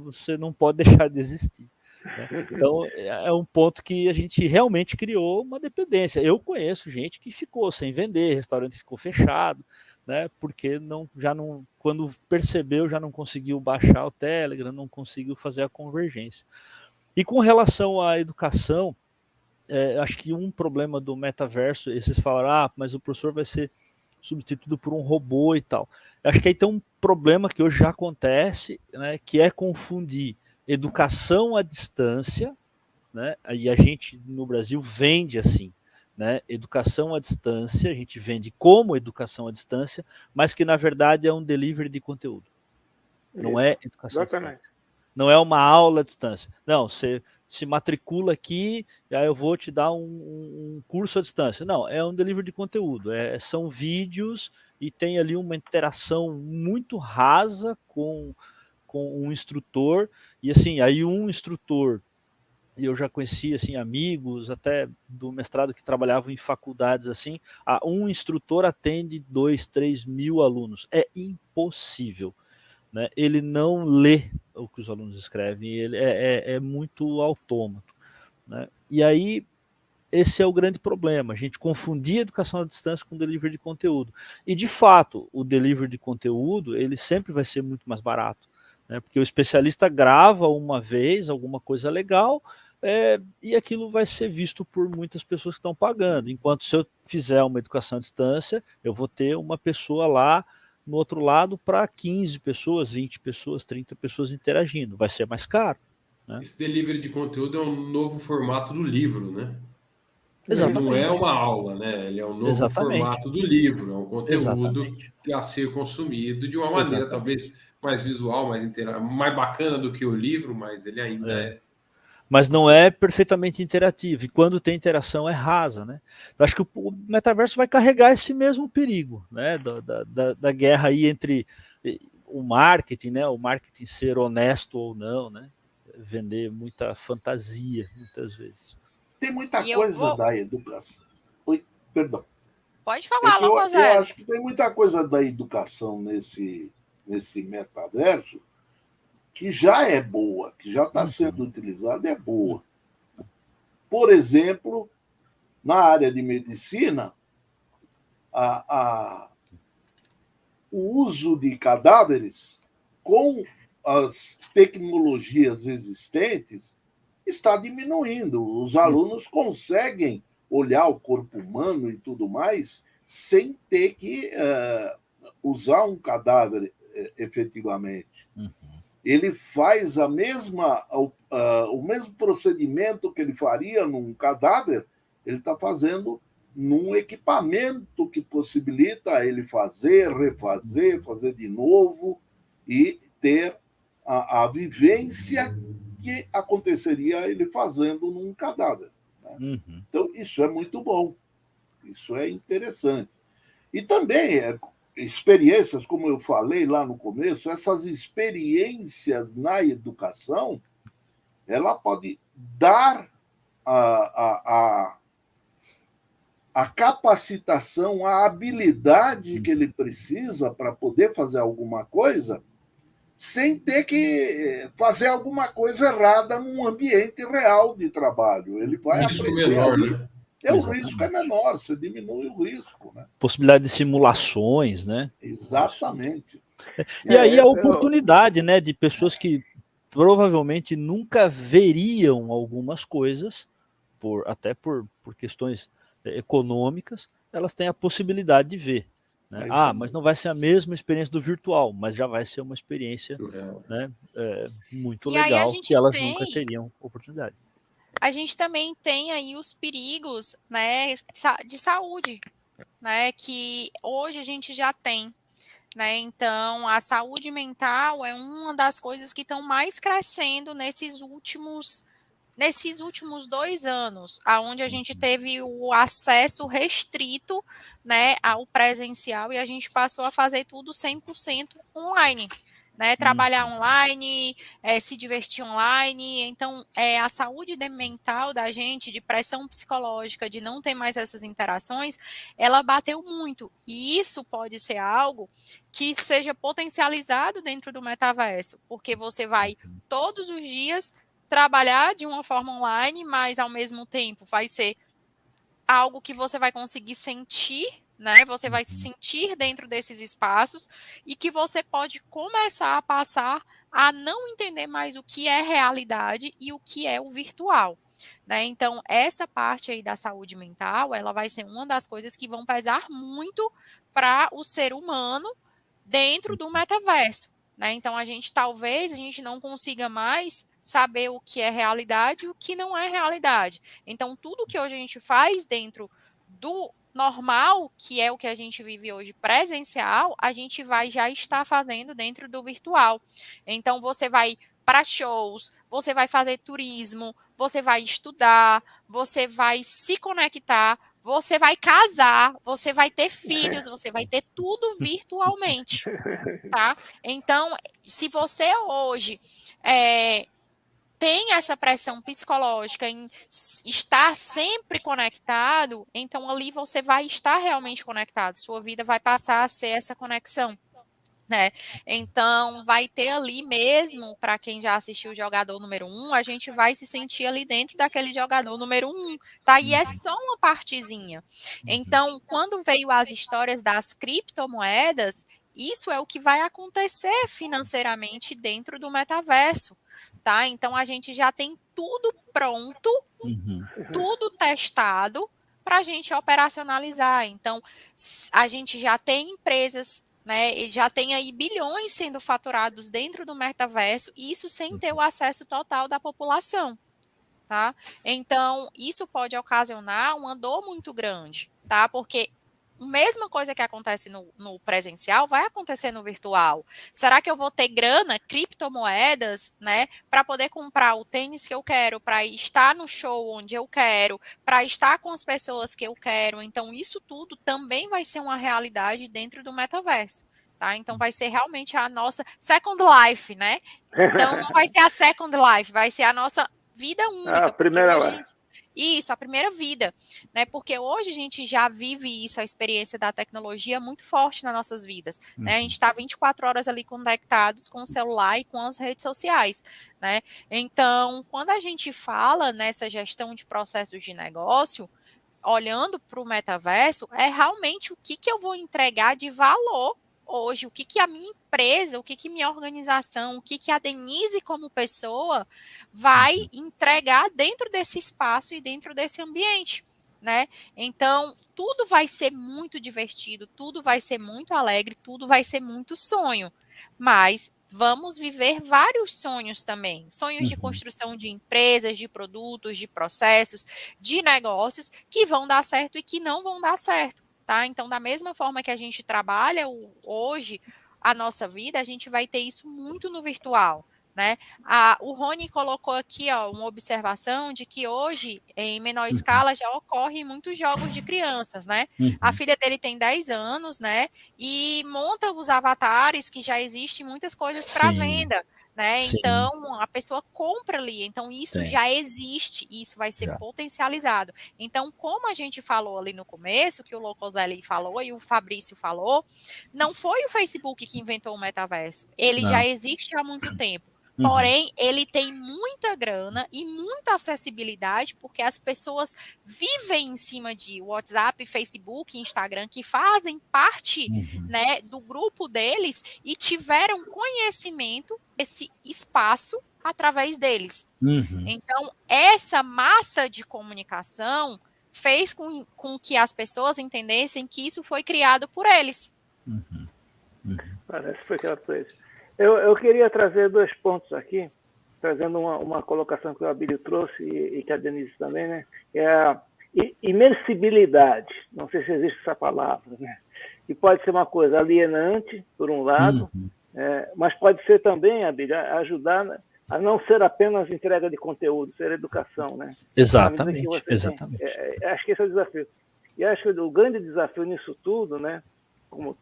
você não pode deixar de existir. Né? Então, é um ponto que a gente realmente criou uma dependência. Eu conheço gente que ficou sem vender, restaurante ficou fechado, né? Porque quando percebeu, já não conseguiu baixar o Telegram, não conseguiu fazer a convergência. E com relação à educação, acho que um problema do metaverso, vocês falaram, mas o professor vai ser substituído por um robô e tal. Acho que aí tem um problema que hoje já acontece, né, que é confundir educação à distância, né, e a gente no Brasil vende assim, né, educação à distância, a gente vende como educação à distância, mas que na verdade é um delivery de conteúdo. Não é educação à distância. Não é uma aula à distância. Não, você se matricula aqui, aí eu vou te dar um curso à distância. Não, é um delivery de conteúdo. São vídeos e tem ali uma interação muito rasa com um instrutor. E assim, aí um instrutor, e eu já conheci assim, amigos até do mestrado que trabalhavam em faculdades assim, um instrutor atende 2, 3 mil alunos. É impossível. Né? Ele não lê o que os alunos escrevem, ele é muito autômato. Né? E aí, esse é o grande problema, a gente confundir a educação à distância com o delivery de conteúdo. E, de fato, o delivery de conteúdo, ele sempre vai ser muito mais barato, né? Porque o especialista grava uma vez alguma coisa legal, e aquilo vai ser visto por muitas pessoas que estão pagando. Enquanto se eu fizer uma educação à distância, eu vou ter uma pessoa lá no outro lado para 15 pessoas, 20 pessoas, 30 pessoas interagindo. Vai ser mais caro. Né? Esse delivery de conteúdo é um novo formato do livro, né? Exatamente. Ele não é uma aula, né? Ele é um novo formato do livro, é um conteúdo a ser consumido de uma maneira talvez mais visual, mais bacana do que o livro, mas ele ainda é. Mas não é perfeitamente interativo, e quando tem interação é rasa, né? Eu acho que o metaverso vai carregar esse mesmo perigo, né? Da guerra aí entre o marketing, né? O marketing ser honesto ou não, né? Vender muita fantasia, muitas vezes. Tem muita coisa da educação. Oi, perdão. Pode falar, eu acho que tem muita coisa da educação nesse metaverso que já é boa, que já está sendo utilizada, é boa. Por exemplo, na área de medicina, o uso de cadáveres com as tecnologias existentes está diminuindo. Os alunos conseguem olhar o corpo humano e tudo mais sem ter que usar um cadáver efetivamente. Ele faz o mesmo procedimento que ele faria num cadáver, ele está fazendo num equipamento que possibilita ele fazer, refazer, fazer de novo e ter a vivência que aconteceria ele fazendo num cadáver. Né? Então, isso é muito bom. Isso é interessante. E também experiências, como eu falei lá no começo, essas experiências na educação, ela pode dar a capacitação, a habilidade que ele precisa para poder fazer alguma coisa sem ter que fazer alguma coisa errada num ambiente real de trabalho. Ele vai Risco aprender menor, ali. né? O risco é menor, você diminui o risco, né? Possibilidade de simulações, né? Exatamente. E aí a oportunidade, né, de pessoas que provavelmente nunca veriam algumas coisas, até por questões econômicas, elas têm a possibilidade de ver. Né? Mas não vai ser a mesma experiência do virtual, mas já vai ser uma experiência, né, muito legal, que elas nunca teriam oportunidade. A gente também tem aí os perigos, né, de saúde, né, que hoje a gente já tem, né? Então, a saúde mental é uma das coisas que estão mais crescendo nesses últimos 2 anos, aonde a gente teve o acesso restrito, né, ao presencial e a gente passou a fazer tudo 100% online. Né, trabalhar online, se divertir online. Então, a saúde mental da gente, de pressão psicológica, de não ter mais essas interações, ela bateu muito. E isso pode ser algo que seja potencializado dentro do metaverso, porque você vai todos os dias trabalhar de uma forma online, mas ao mesmo tempo vai ser algo que você vai conseguir sentir, né? Você vai se sentir dentro desses espaços e que você pode começar a passar a não entender mais o que é realidade e o que é o virtual. Né? Então, essa parte aí da saúde mental, ela vai ser uma das coisas que vão pesar muito para o ser humano dentro do metaverso. Né? Então, talvez a gente não consiga mais saber o que é realidade e o que não é realidade. Então, tudo que hoje a gente faz dentro do normal, que é o que a gente vive hoje presencial, a gente vai já estar fazendo dentro do virtual. Então, você vai para shows, você vai fazer turismo, você vai estudar, você vai se conectar, você vai casar, você vai ter filhos, você vai ter tudo virtualmente, tá? Então, se você hoje tem essa pressão psicológica em estar sempre conectado, então ali você vai estar realmente conectado, sua vida vai passar a ser essa conexão. Né? Então, vai ter ali mesmo, para quem já assistiu o jogador número 1, a gente vai se sentir ali dentro daquele jogador número 1, tá? E é só uma partezinha. Então, quando veio as histórias das criptomoedas, isso é o que vai acontecer financeiramente dentro do metaverso, tá? Então, a gente já tem tudo pronto, tudo testado para a gente operacionalizar. Então, a gente já tem empresas, né, já tem aí bilhões sendo faturados dentro do metaverso, e isso sem ter o acesso total da população, tá? Então, isso pode ocasionar uma dor muito grande, tá? Porque a mesma coisa que acontece no presencial vai acontecer no virtual. Será que eu vou ter grana, criptomoedas, né, para poder comprar o tênis que eu quero, para estar no show onde eu quero, para estar com as pessoas que eu quero? Então, isso tudo também vai ser uma realidade dentro do metaverso, tá? Então, vai ser realmente a nossa Second Life, né? Então, não vai ser a Second Life, vai ser a nossa vida única. A primeira Isso, a primeira vida, né? Porque hoje a gente já vive isso, a experiência da tecnologia muito forte nas nossas vidas, né? A gente está 24 horas ali conectados com o celular e com as redes sociais, né? Então, quando a gente fala nessa gestão de processos de negócio, olhando para o metaverso, é realmente o que eu vou entregar de valor hoje, o que a minha empresa, o que minha organização, o que a Denise como pessoa vai entregar dentro desse espaço e dentro desse ambiente, né? Então, tudo vai ser muito divertido, tudo vai ser muito alegre, tudo vai ser muito sonho, mas vamos viver vários sonhos também, sonhos de construção de empresas, de produtos, de processos, de negócios que vão dar certo e que não vão dar certo. Tá? Então, da mesma forma que a gente trabalha hoje a nossa vida, a gente vai ter isso muito no virtual, né? O Rony colocou aqui, ó, uma observação de que hoje, em menor escala, já ocorrem muitos jogos de crianças, né? A filha dele tem 10 anos, né? E monta os avatares, que já existem muitas coisas para venda. né? Sim. Então, a pessoa compra ali. Então, isso já existe, e isso vai ser potencializado. Então, como a gente falou ali no começo, que o Locoselli falou e o Fabrício falou, não foi o Facebook que inventou o metaverso. Ele já existe há muito tempo. Porém, ele tem muita grana e muita acessibilidade, porque as pessoas vivem em cima de WhatsApp, Facebook, Instagram, que fazem parte, né, do grupo deles e tiveram conhecimento desse espaço através deles. Então, essa massa de comunicação fez com que as pessoas entendessem que isso foi criado por eles. Parece que foi criado por eles. Eu queria trazer 2 pontos aqui, trazendo uma colocação que o Abílio trouxe e que a Denise também, né? É a imersibilidade. Não sei se existe essa palavra, né? Que pode ser uma coisa alienante, por um lado, mas pode ser também, Abílio, ajudar a não ser apenas entrega de conteúdo, ser educação, né? Exatamente. Acho que esse é o desafio. E acho que o grande desafio nisso tudo, né? Como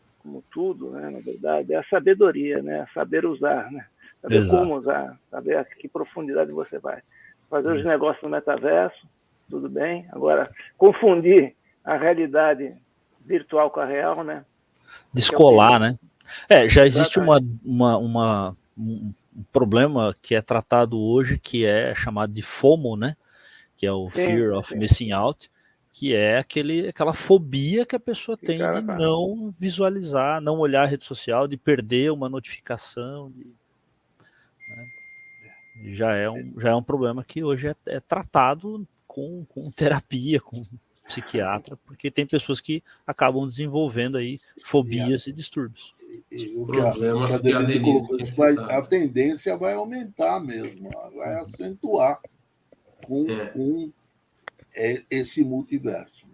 tudo, né, na verdade, é a sabedoria, né, saber usar, né, saber como usar, saber a que profundidade você vai. Fazer os negócios no metaverso, tudo bem. Agora, confundir a realidade virtual com a real, né? Descolar, né? Já existe um problema que é tratado hoje, que é chamado de FOMO, né? Que é o Fear of Missing Out, que é aquela fobia que a pessoa tem de não visualizar, não olhar a rede social, de perder uma notificação. Né? Já é um problema que hoje é tratado com terapia, com psiquiatra, porque tem pessoas que acabam desenvolvendo aí fobias e distúrbios. O que a Denise colocou, a tendência vai aumentar mesmo, vai acentuar com esse multiverso.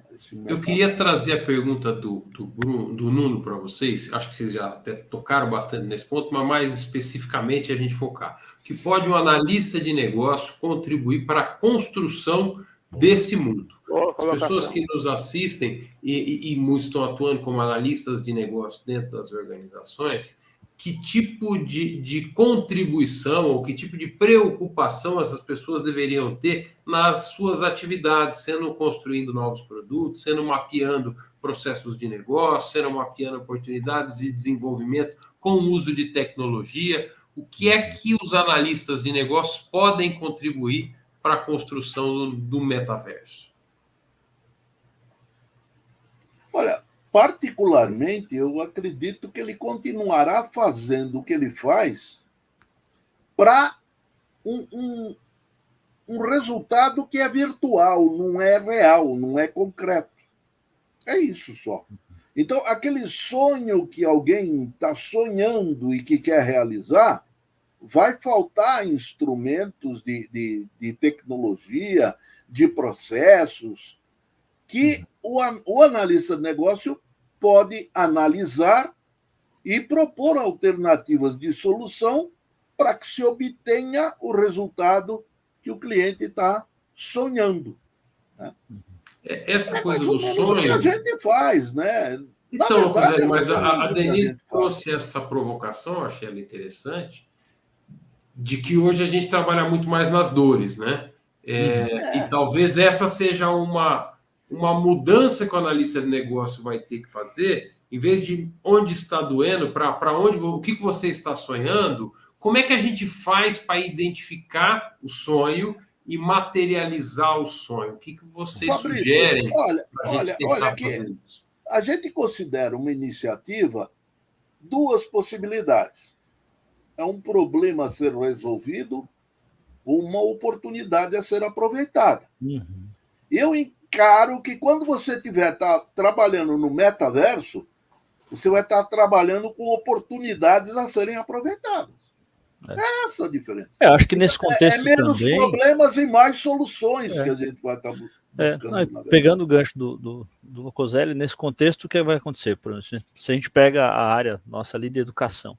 Eu queria trazer a pergunta do Nuno para vocês. Acho que vocês já até tocaram bastante nesse ponto, mas mais especificamente a gente focar. Que pode um analista de negócio contribuir para a construção desse mundo? As pessoas que nos assistem, e muitos estão atuando como analistas de negócio dentro das organizações, que tipo de contribuição ou que tipo de preocupação essas pessoas deveriam ter nas suas atividades, sendo construindo novos produtos, sendo mapeando processos de negócio, sendo mapeando oportunidades de desenvolvimento com o uso de tecnologia. O que é que os analistas de negócios podem contribuir para a construção do metaverso? Olha, particularmente, eu acredito que ele continuará fazendo o que ele faz para um resultado que é virtual, não é real, não é concreto. É isso só. Então, aquele sonho que alguém está sonhando e que quer realizar, vai faltar instrumentos de tecnologia, de processos, que o analista de negócio pode analisar e propor alternativas de solução para que se obtenha o resultado que o cliente está sonhando. Né? Essa coisa do sonho... O que a gente faz, né? Então, verdade, mas a Denise trouxe essa provocação, achei ela interessante, de que hoje a gente trabalha muito mais nas dores, né? E talvez essa seja uma mudança que o analista de negócio vai ter que fazer, em vez de onde está doendo, para onde, o que você está sonhando, como é que a gente faz para identificar o sonho e materializar o sonho? O que vocês sugerem? Olha que a gente considera uma iniciativa 2 possibilidades. É um problema a ser resolvido, uma oportunidade a ser aproveitada. Eu encaro que quando você estiver trabalhando no metaverso, você vai estar trabalhando com oportunidades a serem aproveitadas. É essa a diferença. Acho que nesse contexto menos também... problemas e mais soluções que a gente vai estar buscando. Pegando o gancho do Locoselli, nesse contexto, o que vai acontecer? Por exemplo, se a gente pega a área nossa ali de educação,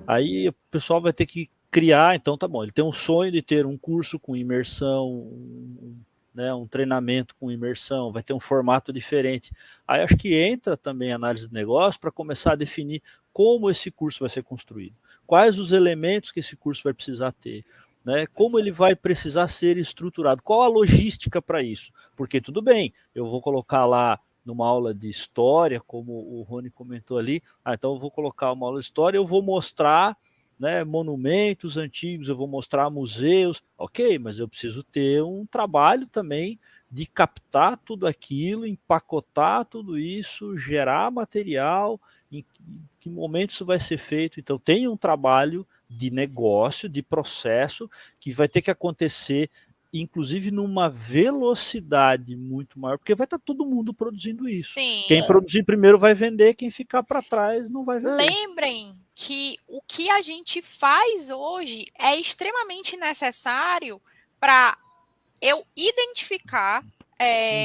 aí o pessoal vai ter que criar, então tá bom, ele tem um sonho de ter um curso com imersão, um treinamento com imersão, vai ter um formato diferente. Aí acho que entra também a análise de negócio para começar a definir como esse curso vai ser construído. quais os elementos que esse curso vai precisar ter, né? Como ele vai precisar ser estruturado, qual a logística para isso, porque tudo bem, eu vou colocar lá numa aula de história, como o Rony comentou ali, então eu vou colocar uma aula de história, eu vou mostrar, né, monumentos antigos, eu vou mostrar museus, ok, mas eu preciso ter um trabalho também de captar tudo aquilo, empacotar tudo isso, gerar material, em que momento isso vai ser feito. Então tem um trabalho de negócio, de processo, que vai ter que acontecer, inclusive numa velocidade muito maior, porque vai estar todo mundo produzindo isso. Sim. Quem produzir primeiro vai vender, quem ficar para trás não vai vender. Lembrem que o que a gente faz hoje é extremamente necessário para eu identificar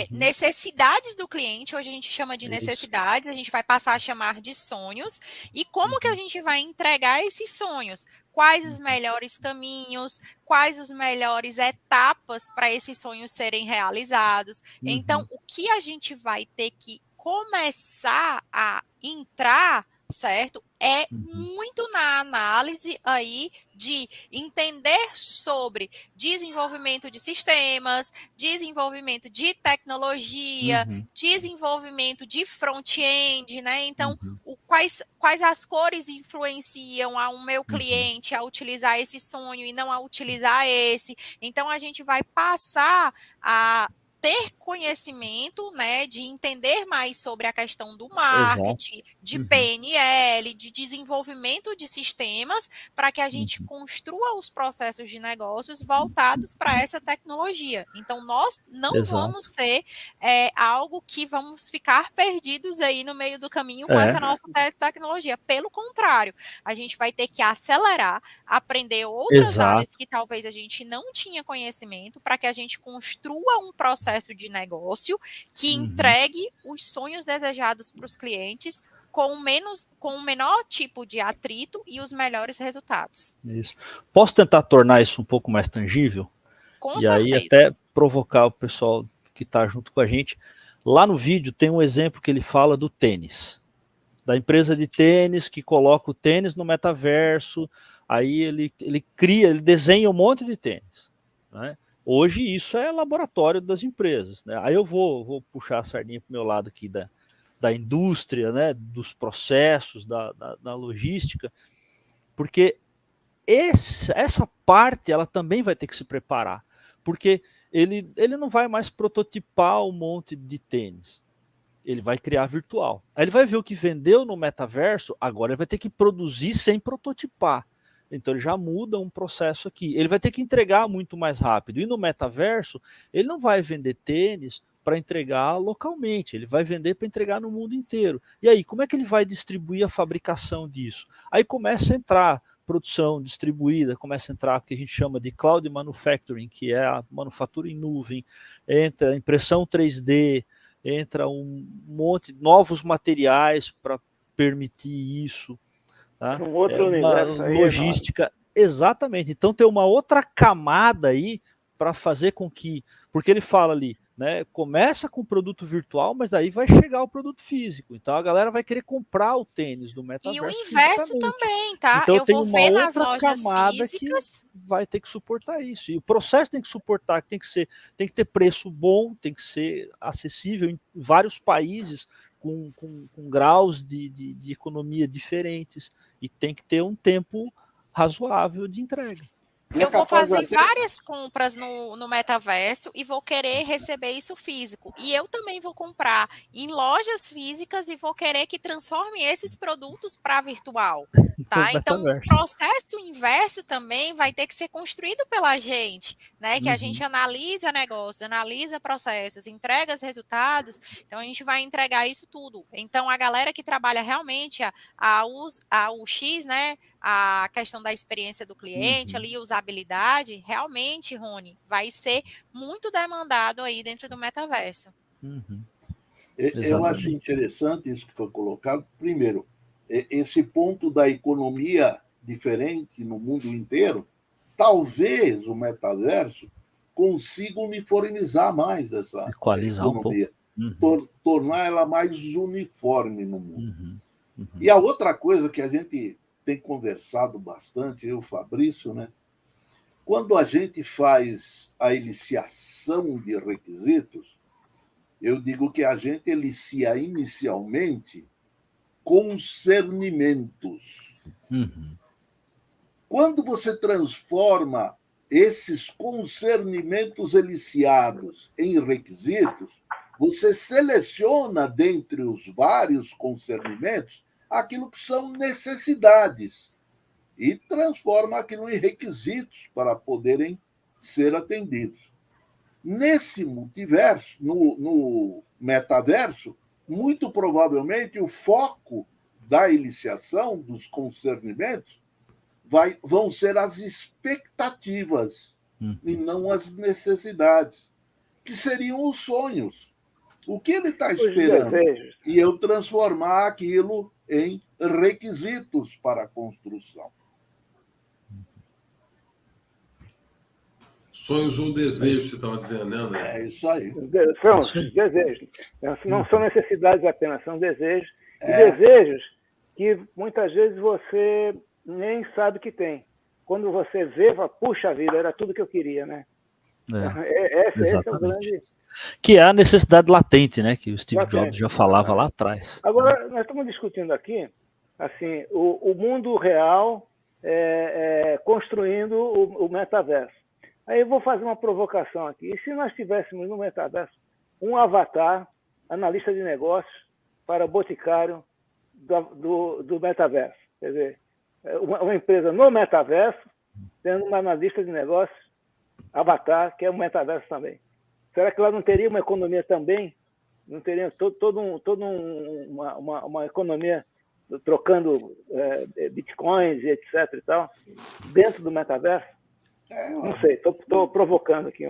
necessidades do cliente. Hoje a gente chama de necessidades, a gente vai passar a chamar de sonhos. E como que a gente vai entregar esses sonhos? Quais os melhores caminhos, quais as melhores etapas para esses sonhos serem realizados. Então, o que a gente vai ter que começar a entrar, certo? É muito na análise aí de entender sobre desenvolvimento de sistemas, desenvolvimento de tecnologia, desenvolvimento de front-end, né? Então, quais as cores influenciam ao meu cliente a utilizar esse sonho e não a utilizar esse. Então, a gente vai passar a ter conhecimento, né, de entender mais sobre a questão do marketing, de PNL, de desenvolvimento de sistemas, para que a gente construa os processos de negócios voltados para essa tecnologia. Então, nós não vamos ser algo que vamos ficar perdidos aí no meio do caminho com essa nossa tecnologia. Pelo contrário, a gente vai ter que acelerar, aprender outras áreas que talvez a gente não tinha conhecimento, para que a gente construa um processo de negócio que entregue os sonhos desejados para os clientes com o menor tipo de atrito e os melhores resultados. Isso. Posso tentar tornar isso um pouco mais tangível? Com e certeza. Aí até provocar o pessoal que está junto com a gente. Lá no vídeo tem um exemplo que ele fala do tênis, da empresa de tênis que coloca o tênis no metaverso, aí ele desenha um monte de tênis, né? Hoje isso é laboratório das empresas, né? Aí eu vou puxar a sardinha para o meu lado aqui da indústria, né? Dos processos, da logística, porque essa parte ela também vai ter que se preparar, porque ele não vai mais prototipar um monte de tênis, ele vai criar virtual. Aí ele vai ver o que vendeu no metaverso, agora ele vai ter que produzir sem prototipar. Então ele já muda um processo aqui. Ele vai ter que entregar muito mais rápido. E no metaverso, ele não vai vender tênis para entregar localmente, ele vai vender para entregar no mundo inteiro. E aí, como é que ele vai distribuir a fabricação disso? Aí começa a entrar produção distribuída, começa a entrar o que a gente chama de cloud manufacturing, que é a manufatura em nuvem, entra a impressão 3D, entra um monte de novos materiais para permitir isso. Tá? Um outro universo aí, logística, exatamente. Então tem uma outra camada aí para fazer com que, porque ele fala ali, né? Começa com o produto virtual, mas aí vai chegar o produto físico. Então a galera vai querer comprar o tênis do metaverso. E o inverso também, tá? Então eu tem vou uma ver outra nas lojas camada físicas. que vai ter que suportar isso. E o processo tem que suportar, tem que ter preço bom, tem que ser acessível em vários países com graus de economia diferentes. E tem que ter um tempo razoável de entrega. Eu vou fazer várias compras no metaverso e vou querer receber isso físico. E eu também vou comprar em lojas físicas e vou querer que transforme esses produtos para virtual. Tá? Então, o processo inverso também vai ter que ser construído pela gente, né? Que a gente analisa negócios, analisa processos, entrega os resultados. Então, a gente vai entregar isso tudo. Então, a galera que trabalha realmente a UX, né? A questão da experiência do cliente, ali, usabilidade, realmente, Rony, vai ser muito demandado aí dentro do metaverso. Eu acho interessante isso que foi colocado. Primeiro, esse ponto da economia diferente no mundo inteiro, talvez o metaverso consiga uniformizar mais essa economia, tornar ela mais uniforme no mundo. E a outra coisa que a gente tem conversado bastante, eu, Fabrício, né? Quando a gente faz a eliciação de requisitos, eu digo que a gente elicia inicialmente concernimentos. Uhum. Quando você transforma esses concernimentos eliciados em requisitos, você seleciona dentre os vários concernimentos aquilo que são necessidades e transforma aquilo em requisitos para poderem ser atendidos. Nesse multiverso, no metaverso, muito provavelmente o foco da eliciação dos concernimentos vão ser as expectativas e não as necessidades, que seriam os sonhos. O que ele está esperando? E eu transformar aquilo em requisitos para a construção. Sonhos ou desejos, você estava dizendo, né, André? É isso aí. São desejos. Não são necessidades apenas, são desejos. E desejos que muitas vezes você nem sabe que tem. Quando você vê, fala, puxa vida, era tudo que eu queria, né? Esse é o grande... Que é a necessidade latente, né? Que o Steve Jobs já falava lá atrás. Agora, nós estamos discutindo aqui, assim, o mundo real construindo o metaverso. Aí eu vou fazer uma provocação aqui. E se nós tivéssemos no metaverso um avatar, analista de negócios, para boticário do metaverso? Quer dizer, uma empresa no metaverso, tendo uma analista de negócios, avatar, que é o metaverso também. Será que lá não teria uma economia também? Não teria uma economia trocando bitcoins e etc. e tal, dentro do metaverso? Não sei, estou provocando aqui.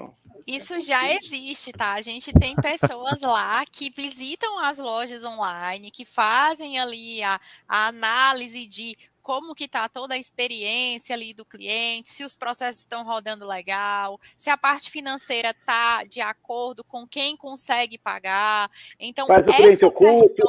Isso já existe, tá? A gente tem pessoas lá que visitam as lojas online, que fazem ali a análise de como que está toda a experiência ali do cliente, se os processos estão rodando legal, se a parte financeira está de acordo com quem consegue pagar. Então, faz o cliente oculto.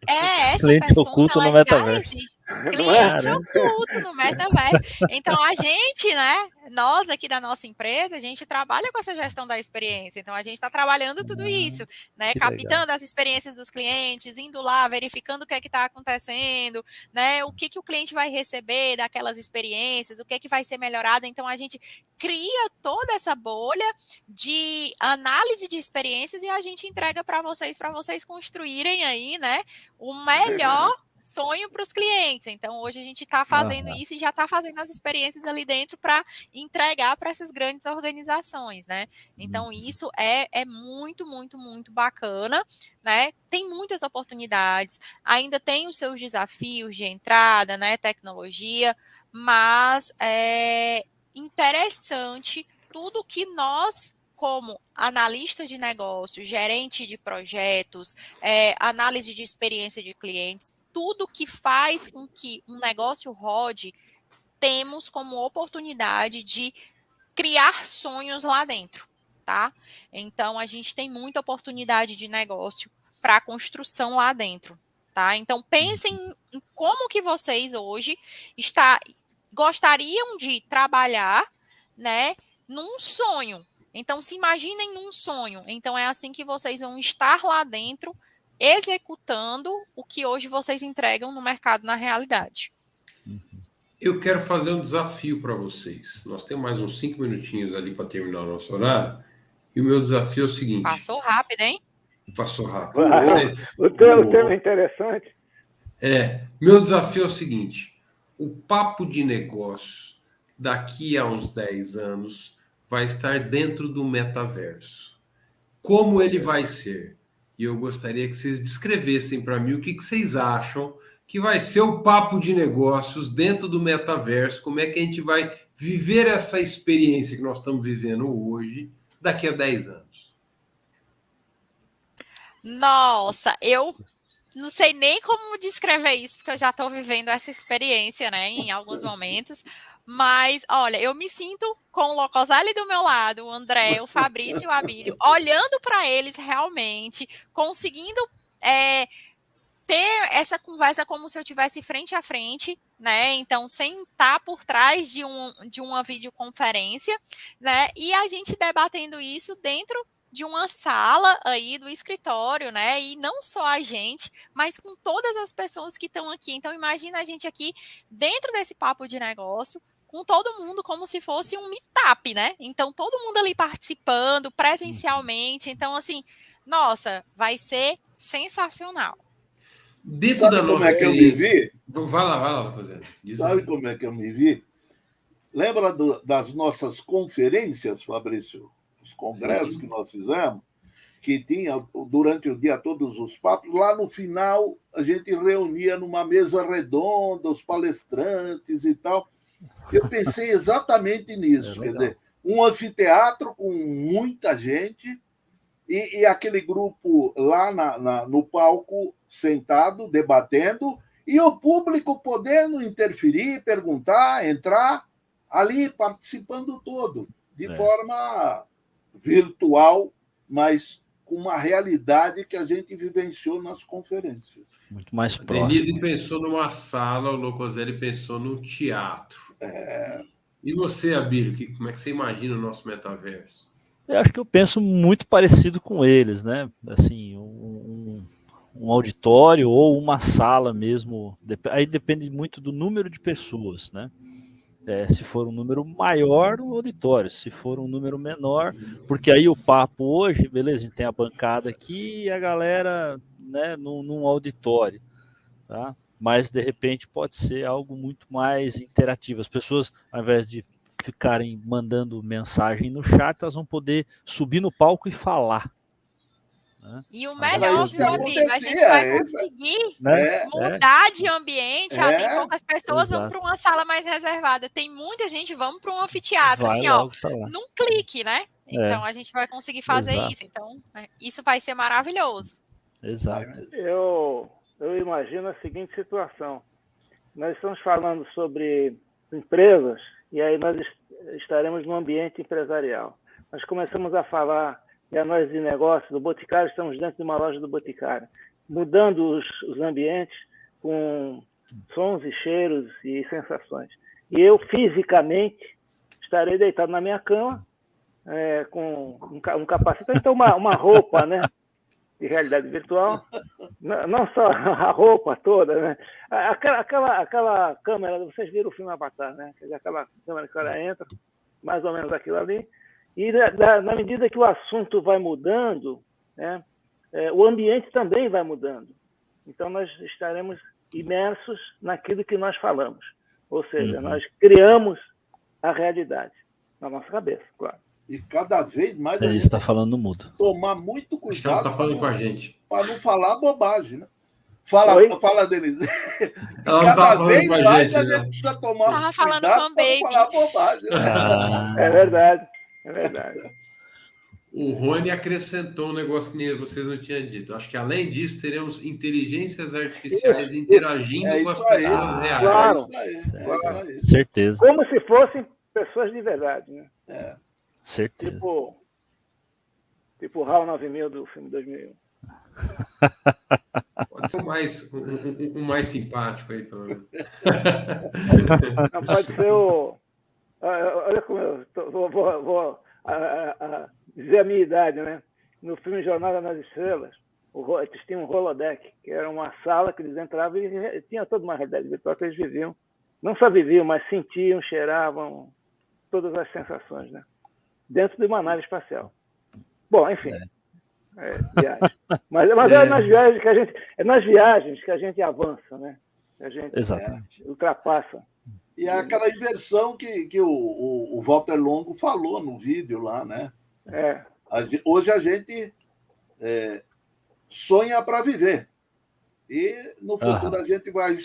Essa cliente persona oculto no já metaverso. existe. Cliente oculto no metaverso. Então, a gente, né, nós aqui da nossa empresa, a gente trabalha com essa gestão da experiência. Então, a gente está trabalhando tudo isso, né, captando as experiências dos clientes, indo lá, verificando o que é que está acontecendo, né, o que o cliente vai receber daquelas experiências, o que é que vai ser melhorado. Então, a gente cria toda essa bolha de análise de experiências e a gente entrega para vocês construírem aí, né, o melhor sonho para os clientes. Então, hoje a gente está fazendo isso e já está fazendo as experiências ali dentro para entregar para essas grandes organizações, né? Então, isso é muito, muito, muito bacana, né? Tem muitas oportunidades, ainda tem os seus desafios de entrada, né? Tecnologia, mas é interessante tudo que nós, como analista de negócios, gerente de projetos, análise de experiência de clientes, tudo que faz com que um negócio rode, temos como oportunidade de criar sonhos lá dentro, tá? Então, a gente tem muita oportunidade de negócio para construção lá dentro, tá? Então, pensem em como que vocês hoje gostariam de trabalhar, né, num sonho. Então, se imaginem num sonho. Então, é assim que vocês vão estar lá dentro, executando o que hoje vocês entregam no mercado na realidade. Eu quero fazer um desafio para vocês. Nós temos mais uns 5 minutinhos ali para terminar o nosso horário. E o meu desafio é o seguinte... Passou rápido, hein? Passou rápido. O tema é interessante. Meu desafio é o seguinte. O papo de negócio daqui a uns 10 anos vai estar dentro do metaverso. Como ele vai ser? E eu gostaria que vocês descrevessem para mim o que vocês acham que vai ser o papo de negócios dentro do metaverso, como é que a gente vai viver essa experiência que nós estamos vivendo hoje, daqui a 10 anos. Nossa, eu não sei nem como descrever isso, porque eu já estou vivendo essa experiência, né, em alguns momentos. Mas, olha, eu me sinto com o Locoselli do meu lado, o André, o Fabrício e o Abílio, olhando para eles realmente, conseguindo ter essa conversa como se eu estivesse frente a frente, né? Então, sem estar por trás de uma videoconferência, né? E a gente debatendo isso dentro de uma sala aí do escritório, né? E não só a gente, mas com todas as pessoas que estão aqui. Então, imagina a gente aqui dentro desse papo de negócio, com todo mundo como se fosse um meetup, né? Então, todo mundo ali participando presencialmente. Então, assim, nossa, vai ser sensacional. Dentro Sabe da como nossa é que eu me experiência. vi? Vai lá, rapaziada. Sabe como é que eu me vi? Lembra das nossas conferências, Fabrício? Os congressos que nós fizemos, que tinha durante o dia todos os papos. Lá no final, a gente reunia numa mesa redonda, os palestrantes e tal. Eu pensei exatamente nisso, quer dizer, um anfiteatro com muita gente e aquele grupo lá no palco sentado, debatendo, e o público podendo interferir, perguntar, entrar ali participando todo, de forma virtual, mas com uma realidade que a gente vivenciou nas conferências. Muito mais próximo. Denise pensou numa sala, o Locoselli pensou no teatro. E você, Abílio, como é que você imagina o nosso metaverso? Eu acho que eu penso muito parecido com eles, né? Assim, um auditório ou uma sala mesmo. Aí depende muito do número de pessoas, né? Se for um número maior, um auditório. Se for um número menor, porque aí o papo hoje, beleza, a gente tem a bancada aqui e a galera, né, num auditório, tá? Mas de repente pode ser algo muito mais interativo. As pessoas, ao invés de ficarem mandando mensagem no chat, elas vão poder subir no palco e falar. Né? E o melhor, viu, Abílio? A gente vai conseguir mudar de ambiente. Tem poucas pessoas, vamos para uma sala mais reservada. Tem muita gente, vamos para um anfiteatro. Assim, ó, num clique, né? Então a gente vai conseguir fazer isso. Então, isso vai ser maravilhoso. Exato. Eu imagino a seguinte situação. Nós estamos falando sobre empresas e aí nós estaremos no ambiente empresarial. Nós começamos a falar de análise de negócio do Boticário, estamos dentro de uma loja do Boticário, mudando os ambientes com sons e cheiros e sensações. E eu, fisicamente, estarei deitado na minha cama com um capacete, então uma roupa, né, de realidade virtual, não só a roupa toda, né? Aquela câmera, vocês viram o filme Avatar, né? Aquela câmera que o cara entra, mais ou menos aquilo ali, e na medida que o assunto vai mudando, né, o ambiente também vai mudando. Então nós estaremos imersos naquilo que nós falamos, ou seja, nós criamos a realidade na nossa cabeça, claro. E cada vez mais Ele está falando mudo. Tomar muito cuidado tá falando com a gente. Para não falar bobagem, né? Fala, Denise. Cada vez mais a gente precisa tomar cuidado para não falar bobagem. É verdade, é verdade. O Rony acrescentou um negócio que vocês não tinham dito. Acho que, além disso, teremos inteligências artificiais interagindo com as pessoas reais. Claro, claro. Certeza. Como se fossem pessoas de verdade, né? Certeza. Tipo o HAL 9000 do filme 2001. Pode ser um mais simpático aí, pelo menos. Não, pode ser olha como eu vou dizer a minha idade, né? No filme Jornada nas Estrelas, eles tinham um holodeck, que era uma sala que eles entravam e tinha toda uma realidade virtual que eles viviam. Não só viviam, mas sentiam, cheiravam, todas as sensações, né? Dentro de uma nave espacial. Bom, enfim. Viagem. Mas é nas viagens que a gente avança, né? A gente ultrapassa. E é aquela inversão que o Walter Longo falou no vídeo lá, né? Hoje a gente sonha para viver. E no futuro a gente vai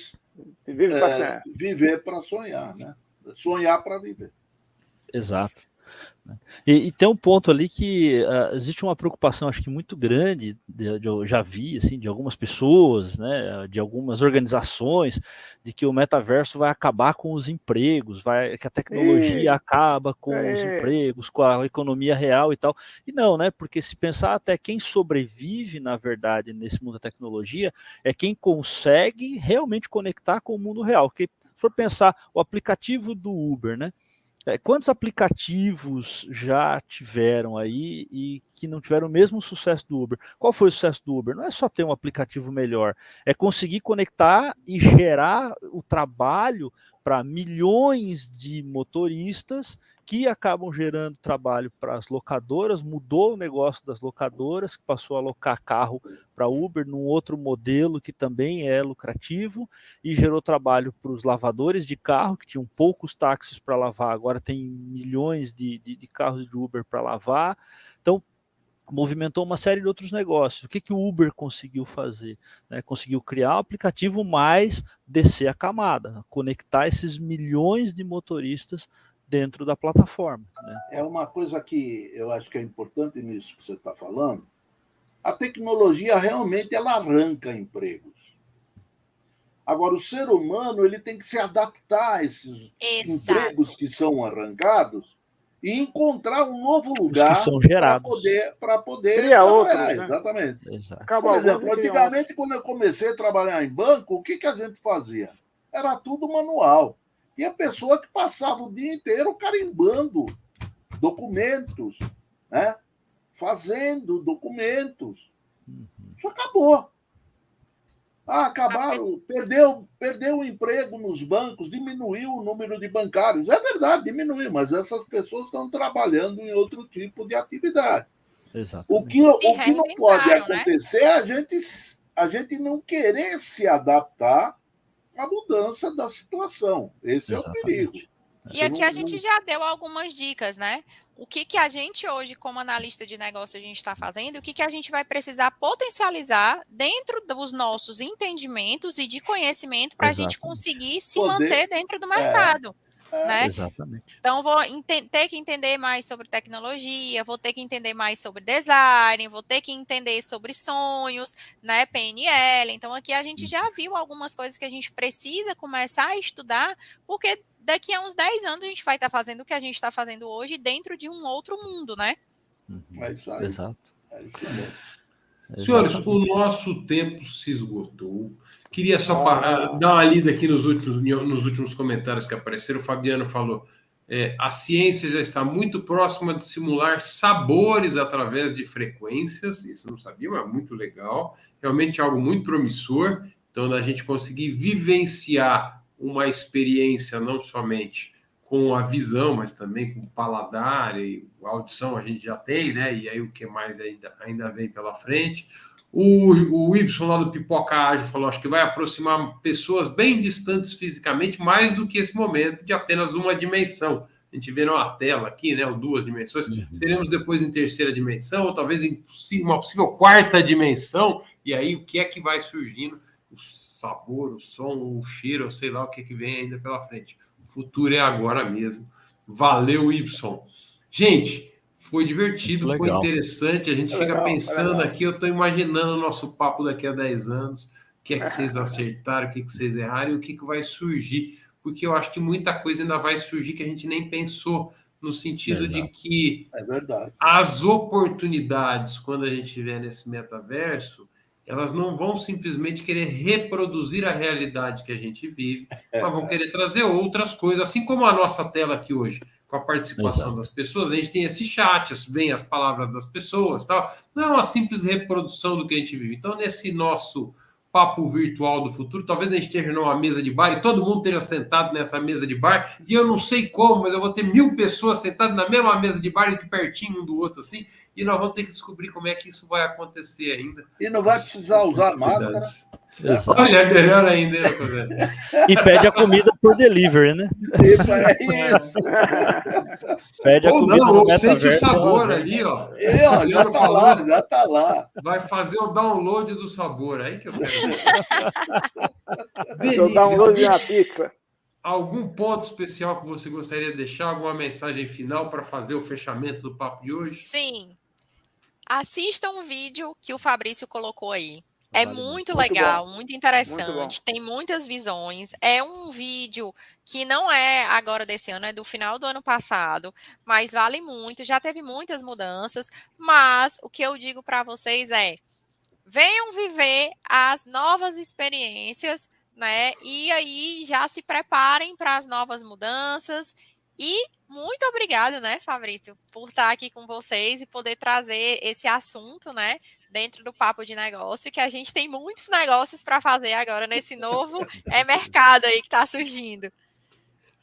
viver para sonhar, né? Sonhar para viver. Exato. E tem um ponto ali que existe uma preocupação, acho que muito grande, eu já vi, assim, de algumas pessoas, né, de algumas organizações, de que o metaverso vai acabar com os empregos, que a tecnologia acaba com os empregos, com a economia real e tal. E não, né, porque se pensar até quem sobrevive, na verdade, nesse mundo da tecnologia, é quem consegue realmente conectar com o mundo real, porque for pensar o aplicativo do Uber, né? Quantos aplicativos já tiveram aí e que não tiveram o mesmo sucesso do Uber? Qual foi o sucesso do Uber? Não é só ter um aplicativo melhor, é conseguir conectar e gerar o trabalho para milhões de motoristas que acabam gerando trabalho para as locadoras, mudou o negócio das locadoras, que passou a alocar carro para Uber num outro modelo que também é lucrativo, e gerou trabalho para os lavadores de carro, que tinham poucos táxis para lavar, agora tem milhões de carros de Uber para lavar. Então, movimentou uma série de outros negócios. O que o Uber conseguiu fazer? Né? Conseguiu criar um aplicativo, mais descer a camada, conectar esses milhões de motoristas dentro da plataforma. Né? É uma coisa que eu acho que é importante nisso que você está falando. A tecnologia realmente ela arranca empregos. Agora, o ser humano ele tem que se adaptar a esses empregos que são arrancados e encontrar um novo lugar para poder criar trabalhar. outro, né? Exatamente. Exato. Por exemplo, antigamente, quando eu comecei a trabalhar em banco, o que a gente fazia? Era tudo manual. Tinha pessoa que passava o dia inteiro carimbando documentos, né? Fazendo documentos. Isso acabou. Acabaram, perdeu o emprego nos bancos, diminuiu o número de bancários. É verdade, diminuiu, mas essas pessoas estão trabalhando em outro tipo de atividade. O que não pode acontecer é a gente não querer se adaptar à mudança da situação. Esse é o perigo. E aqui a gente já deu algumas dicas, né? O que a gente hoje, como analista de negócio, a gente está fazendo, o que a gente vai precisar potencializar dentro dos nossos entendimentos e de conhecimento para a gente conseguir se manter dentro do mercado. Né? Exatamente. Então, vou ter que entender mais sobre tecnologia, vou ter que entender mais sobre design, vou ter que entender sobre sonhos, né, PNL. Então, aqui a gente já viu algumas coisas que a gente precisa começar a estudar, porque daqui a uns 10 anos a gente vai estar fazendo o que a gente está fazendo hoje dentro de um outro mundo, né? É isso aí. Exato. É isso mesmo. Senhores, o nosso tempo se esgotou. Queria só dar uma lida aqui nos últimos comentários que apareceram. O Fabiano falou: a ciência já está muito próxima de simular sabores através de frequências. Isso eu não sabia, mas é muito legal. Realmente é algo muito promissor. Então, da gente conseguir vivenciar uma experiência não somente com a visão, mas também com o paladar e a audição a gente já tem, né? E aí o que mais ainda vem pela frente. O Y lá do Pipoca Ágil falou: acho que vai aproximar pessoas bem distantes fisicamente, mais do que esse momento de apenas uma dimensão. A gente vê numa tela aqui, né? Duas dimensões. Seremos depois em terceira dimensão, ou talvez em uma possível quarta dimensão. E aí o que é que vai surgindo? O sabor, o som, o cheiro, sei lá o que vem ainda pela frente. O futuro é agora mesmo. Valeu, Y. Gente, foi divertido, foi interessante. A gente fica pensando aqui, eu estou imaginando o nosso papo daqui a 10 anos. O que é que vocês acertaram, o que é que vocês erraram e o que vai surgir. Porque eu acho que muita coisa ainda vai surgir que a gente nem pensou, no sentido de que as oportunidades, quando a gente estiver nesse metaverso, elas não vão simplesmente querer reproduzir a realidade que a gente vive, mas vão querer trazer outras coisas, assim como a nossa tela aqui hoje, com a participação das pessoas. A gente tem esse chat, vem as palavras das pessoas, tal. Não é uma simples reprodução do que a gente vive. Então, nesse nosso papo virtual do futuro, talvez a gente esteja numa mesa de bar e todo mundo esteja sentado nessa mesa de bar, e eu não sei como, mas eu vou ter 1000 pessoas sentadas na mesma mesa de bar, aqui pertinho um do outro, assim, e nós vamos ter que descobrir como é que isso vai acontecer ainda. E não vai precisar usar máscara. Exato. Olha, é melhor ainda, né? E pede a comida por delivery, né? Isso é isso. Pede a ou comida não, no ou sente o metaverso, sabor ali, ó. Já tá lá, já tá lá. Vai fazer o download do sabor, aí que eu quero ver. O download na pizza. Algum ponto especial que você gostaria de deixar? Alguma mensagem final para fazer o fechamento do papo de hoje? Sim. Assista um vídeo que o Fabrício colocou aí. É muito legal, muito interessante, tem muitas visões. É um vídeo que não é agora desse ano, é do final do ano passado, mas vale muito, já teve muitas mudanças, mas o que eu digo para vocês é: venham viver as novas experiências né? E aí já se preparem para as novas mudanças. E muito obrigada, né, Fabrício, por estar aqui com vocês e poder trazer esse assunto, né, dentro do Papo de Negócio, que a gente tem muitos negócios para fazer agora nesse novo mercado aí que está surgindo.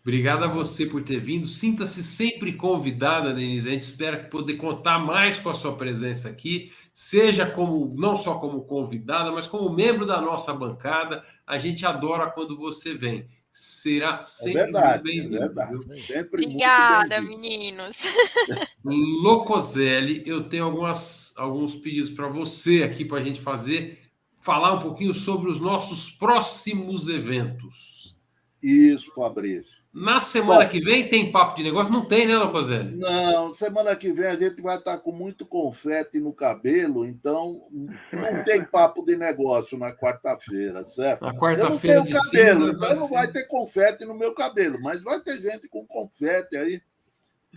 Obrigado a você por ter vindo. Sinta-se sempre convidada, Denise. A gente espera poder contar mais com a sua presença aqui, seja como não só como convidada, mas como membro da nossa bancada. A gente adora quando você vem. Será sempre muito bem-vindo. É verdade. Sempre Obrigada, muito meninos. Locoselli, eu tenho alguns pedidos para você aqui para a gente falar um pouquinho sobre os nossos próximos eventos. Isso, Fabrício. Na semana que vem tem papo de negócio? Não tem, né, Locoselli? Não, semana que vem a gente vai estar com muito confete no cabelo, então não tem papo de negócio na quarta-feira, certo? Na quarta-feira eu não tenho cabelo, cinza, então não vai ter confete no meu cabelo, mas vai ter gente com confete aí.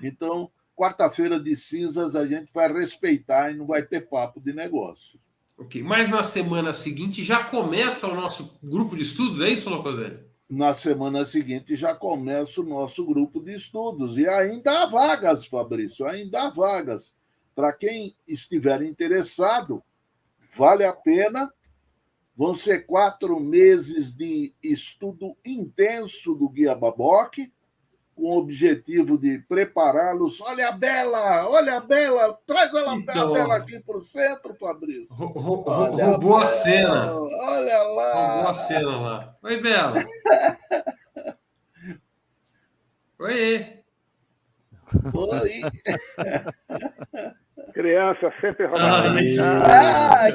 Então, quarta-feira de cinzas a gente vai respeitar e não vai ter papo de negócio. Ok, mas na semana seguinte já começa o nosso grupo de estudos, é isso, Locoselli? Na semana seguinte já começa o nosso grupo de estudos. E ainda há vagas, Fabrício, ainda há vagas. Para quem estiver interessado, vale a pena. Vão ser 4 meses de estudo intenso do Guia Baboc, com o objetivo de prepará-los. Olha a Bela, traz a Bela aqui para o centro, Fabrício. Roubou a cena. Olha lá. Roubou a cena lá. Oi, Bela. Oi. Oi. Criança sempre roubando.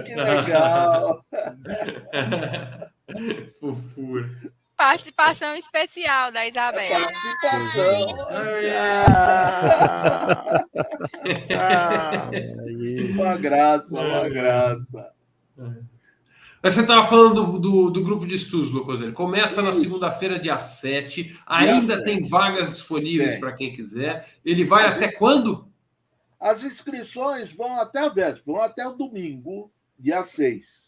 Que legal. Fofura. Participação especial da Isabela. Uma graça. Mas você estava falando do grupo de estudos, Locoselli. Começa na segunda-feira, dia 7. Ainda tem vagas disponíveis para quem quiser. Ele vai até quando? As inscrições vão até a véspera, vão até o domingo, dia 6.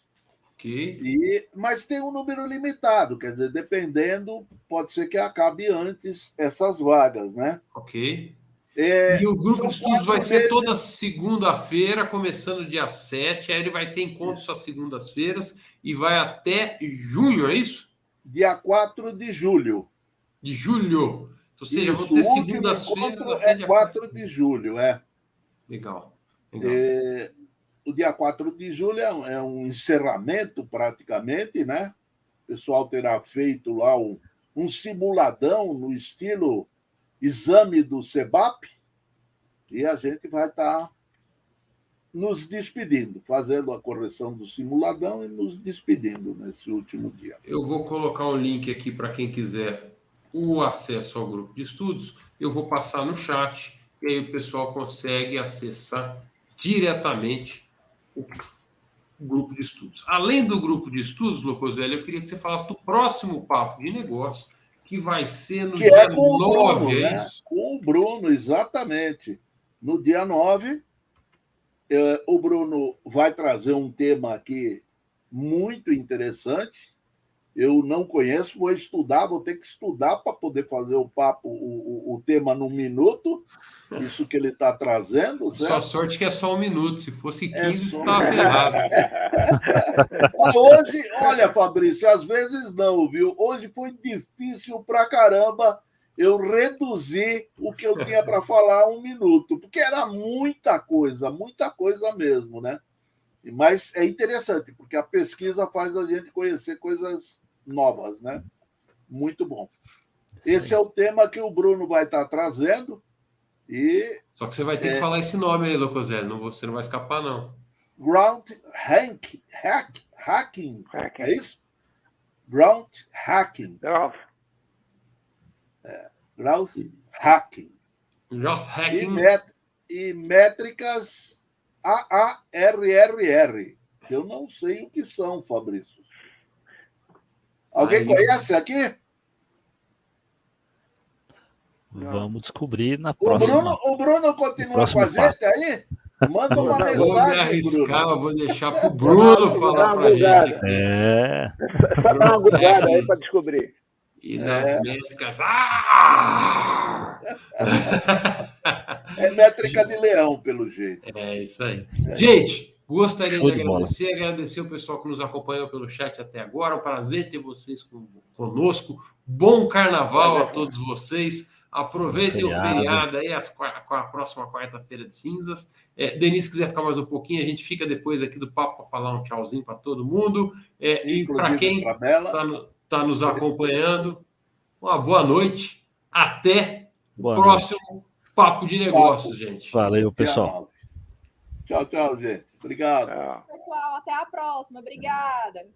Okay. Mas tem um número limitado, quer dizer, dependendo, pode ser que acabe antes essas vagas, né? Ok. E o grupo de estudos vai ser toda segunda-feira, começando dia 7. Aí ele vai ter encontros às segundas-feiras e vai até junho, é isso? Dia 4 de julho. De julho. Ou seja, vão ter segundas-feiras. É 4 de julho, é. Legal. O dia 4 de julho é um encerramento, praticamente, né? O pessoal terá feito lá um simuladão no estilo exame do CEBAP e a gente vai estar nos despedindo, fazendo a correção do simuladão e nos despedindo nesse último dia. Eu vou colocar um link aqui para quem quiser o acesso ao grupo de estudos. Eu vou passar no chat e aí o pessoal consegue acessar diretamente o grupo de estudos. Além do grupo de estudos, Locoselli, eu queria que você falasse do próximo papo de negócio, que vai ser no dia 9, Bruno, é né? isso? Com o Bruno, exatamente. No dia 9, o Bruno vai trazer um tema aqui muito interessante. Eu não conheço, vou ter que estudar para poder fazer o papo, o tema num minuto, isso que ele está trazendo. Certo? Sua sorte que é só 1 minuto, se fosse 15, você estava ferrado. Hoje, olha, Fabrício, às vezes não, viu? Hoje foi difícil pra caramba eu reduzir o que eu tinha para falar a 1 minuto, porque era muita coisa mesmo, né? Mas é interessante, porque a pesquisa faz a gente conhecer coisas novas, né? Muito bom. Esse é o tema que o Bruno vai estar trazendo. Só que você vai ter que falar esse nome aí, Locoselli. Você não vai escapar, não. Ground hacking. É isso? Ground hacking. Ground hacking. Ground hacking. E métricas AARRR, que eu não sei o que são, Fabrício. Alguém conhece aqui? Vamos descobrir na próxima. O Bruno continua com a gente aí? Manda uma Vou me mensagem, arriscar, Bruno. vou deixar pro Bruno falar pra gente aqui. Só dá uma bugada aí para descobrir. E nas métricas. É métrica de leão, pelo jeito. É isso aí. Gente, gostaria Show de de bola. agradecer o pessoal que nos acompanhou pelo chat até agora. É um prazer ter vocês conosco. Bom carnaval a todos vocês. Aproveitem o feriado aí, com a próxima quarta-feira de cinzas. Denise, se quiser ficar mais um pouquinho, a gente fica depois aqui do papo para falar um tchauzinho para todo mundo. E para quem está nos acompanhando, uma boa noite. Até o próximo Papo de Negócios, gente. Valeu, pessoal. Tchau, gente. Obrigado. Pessoal, até a próxima. Obrigada.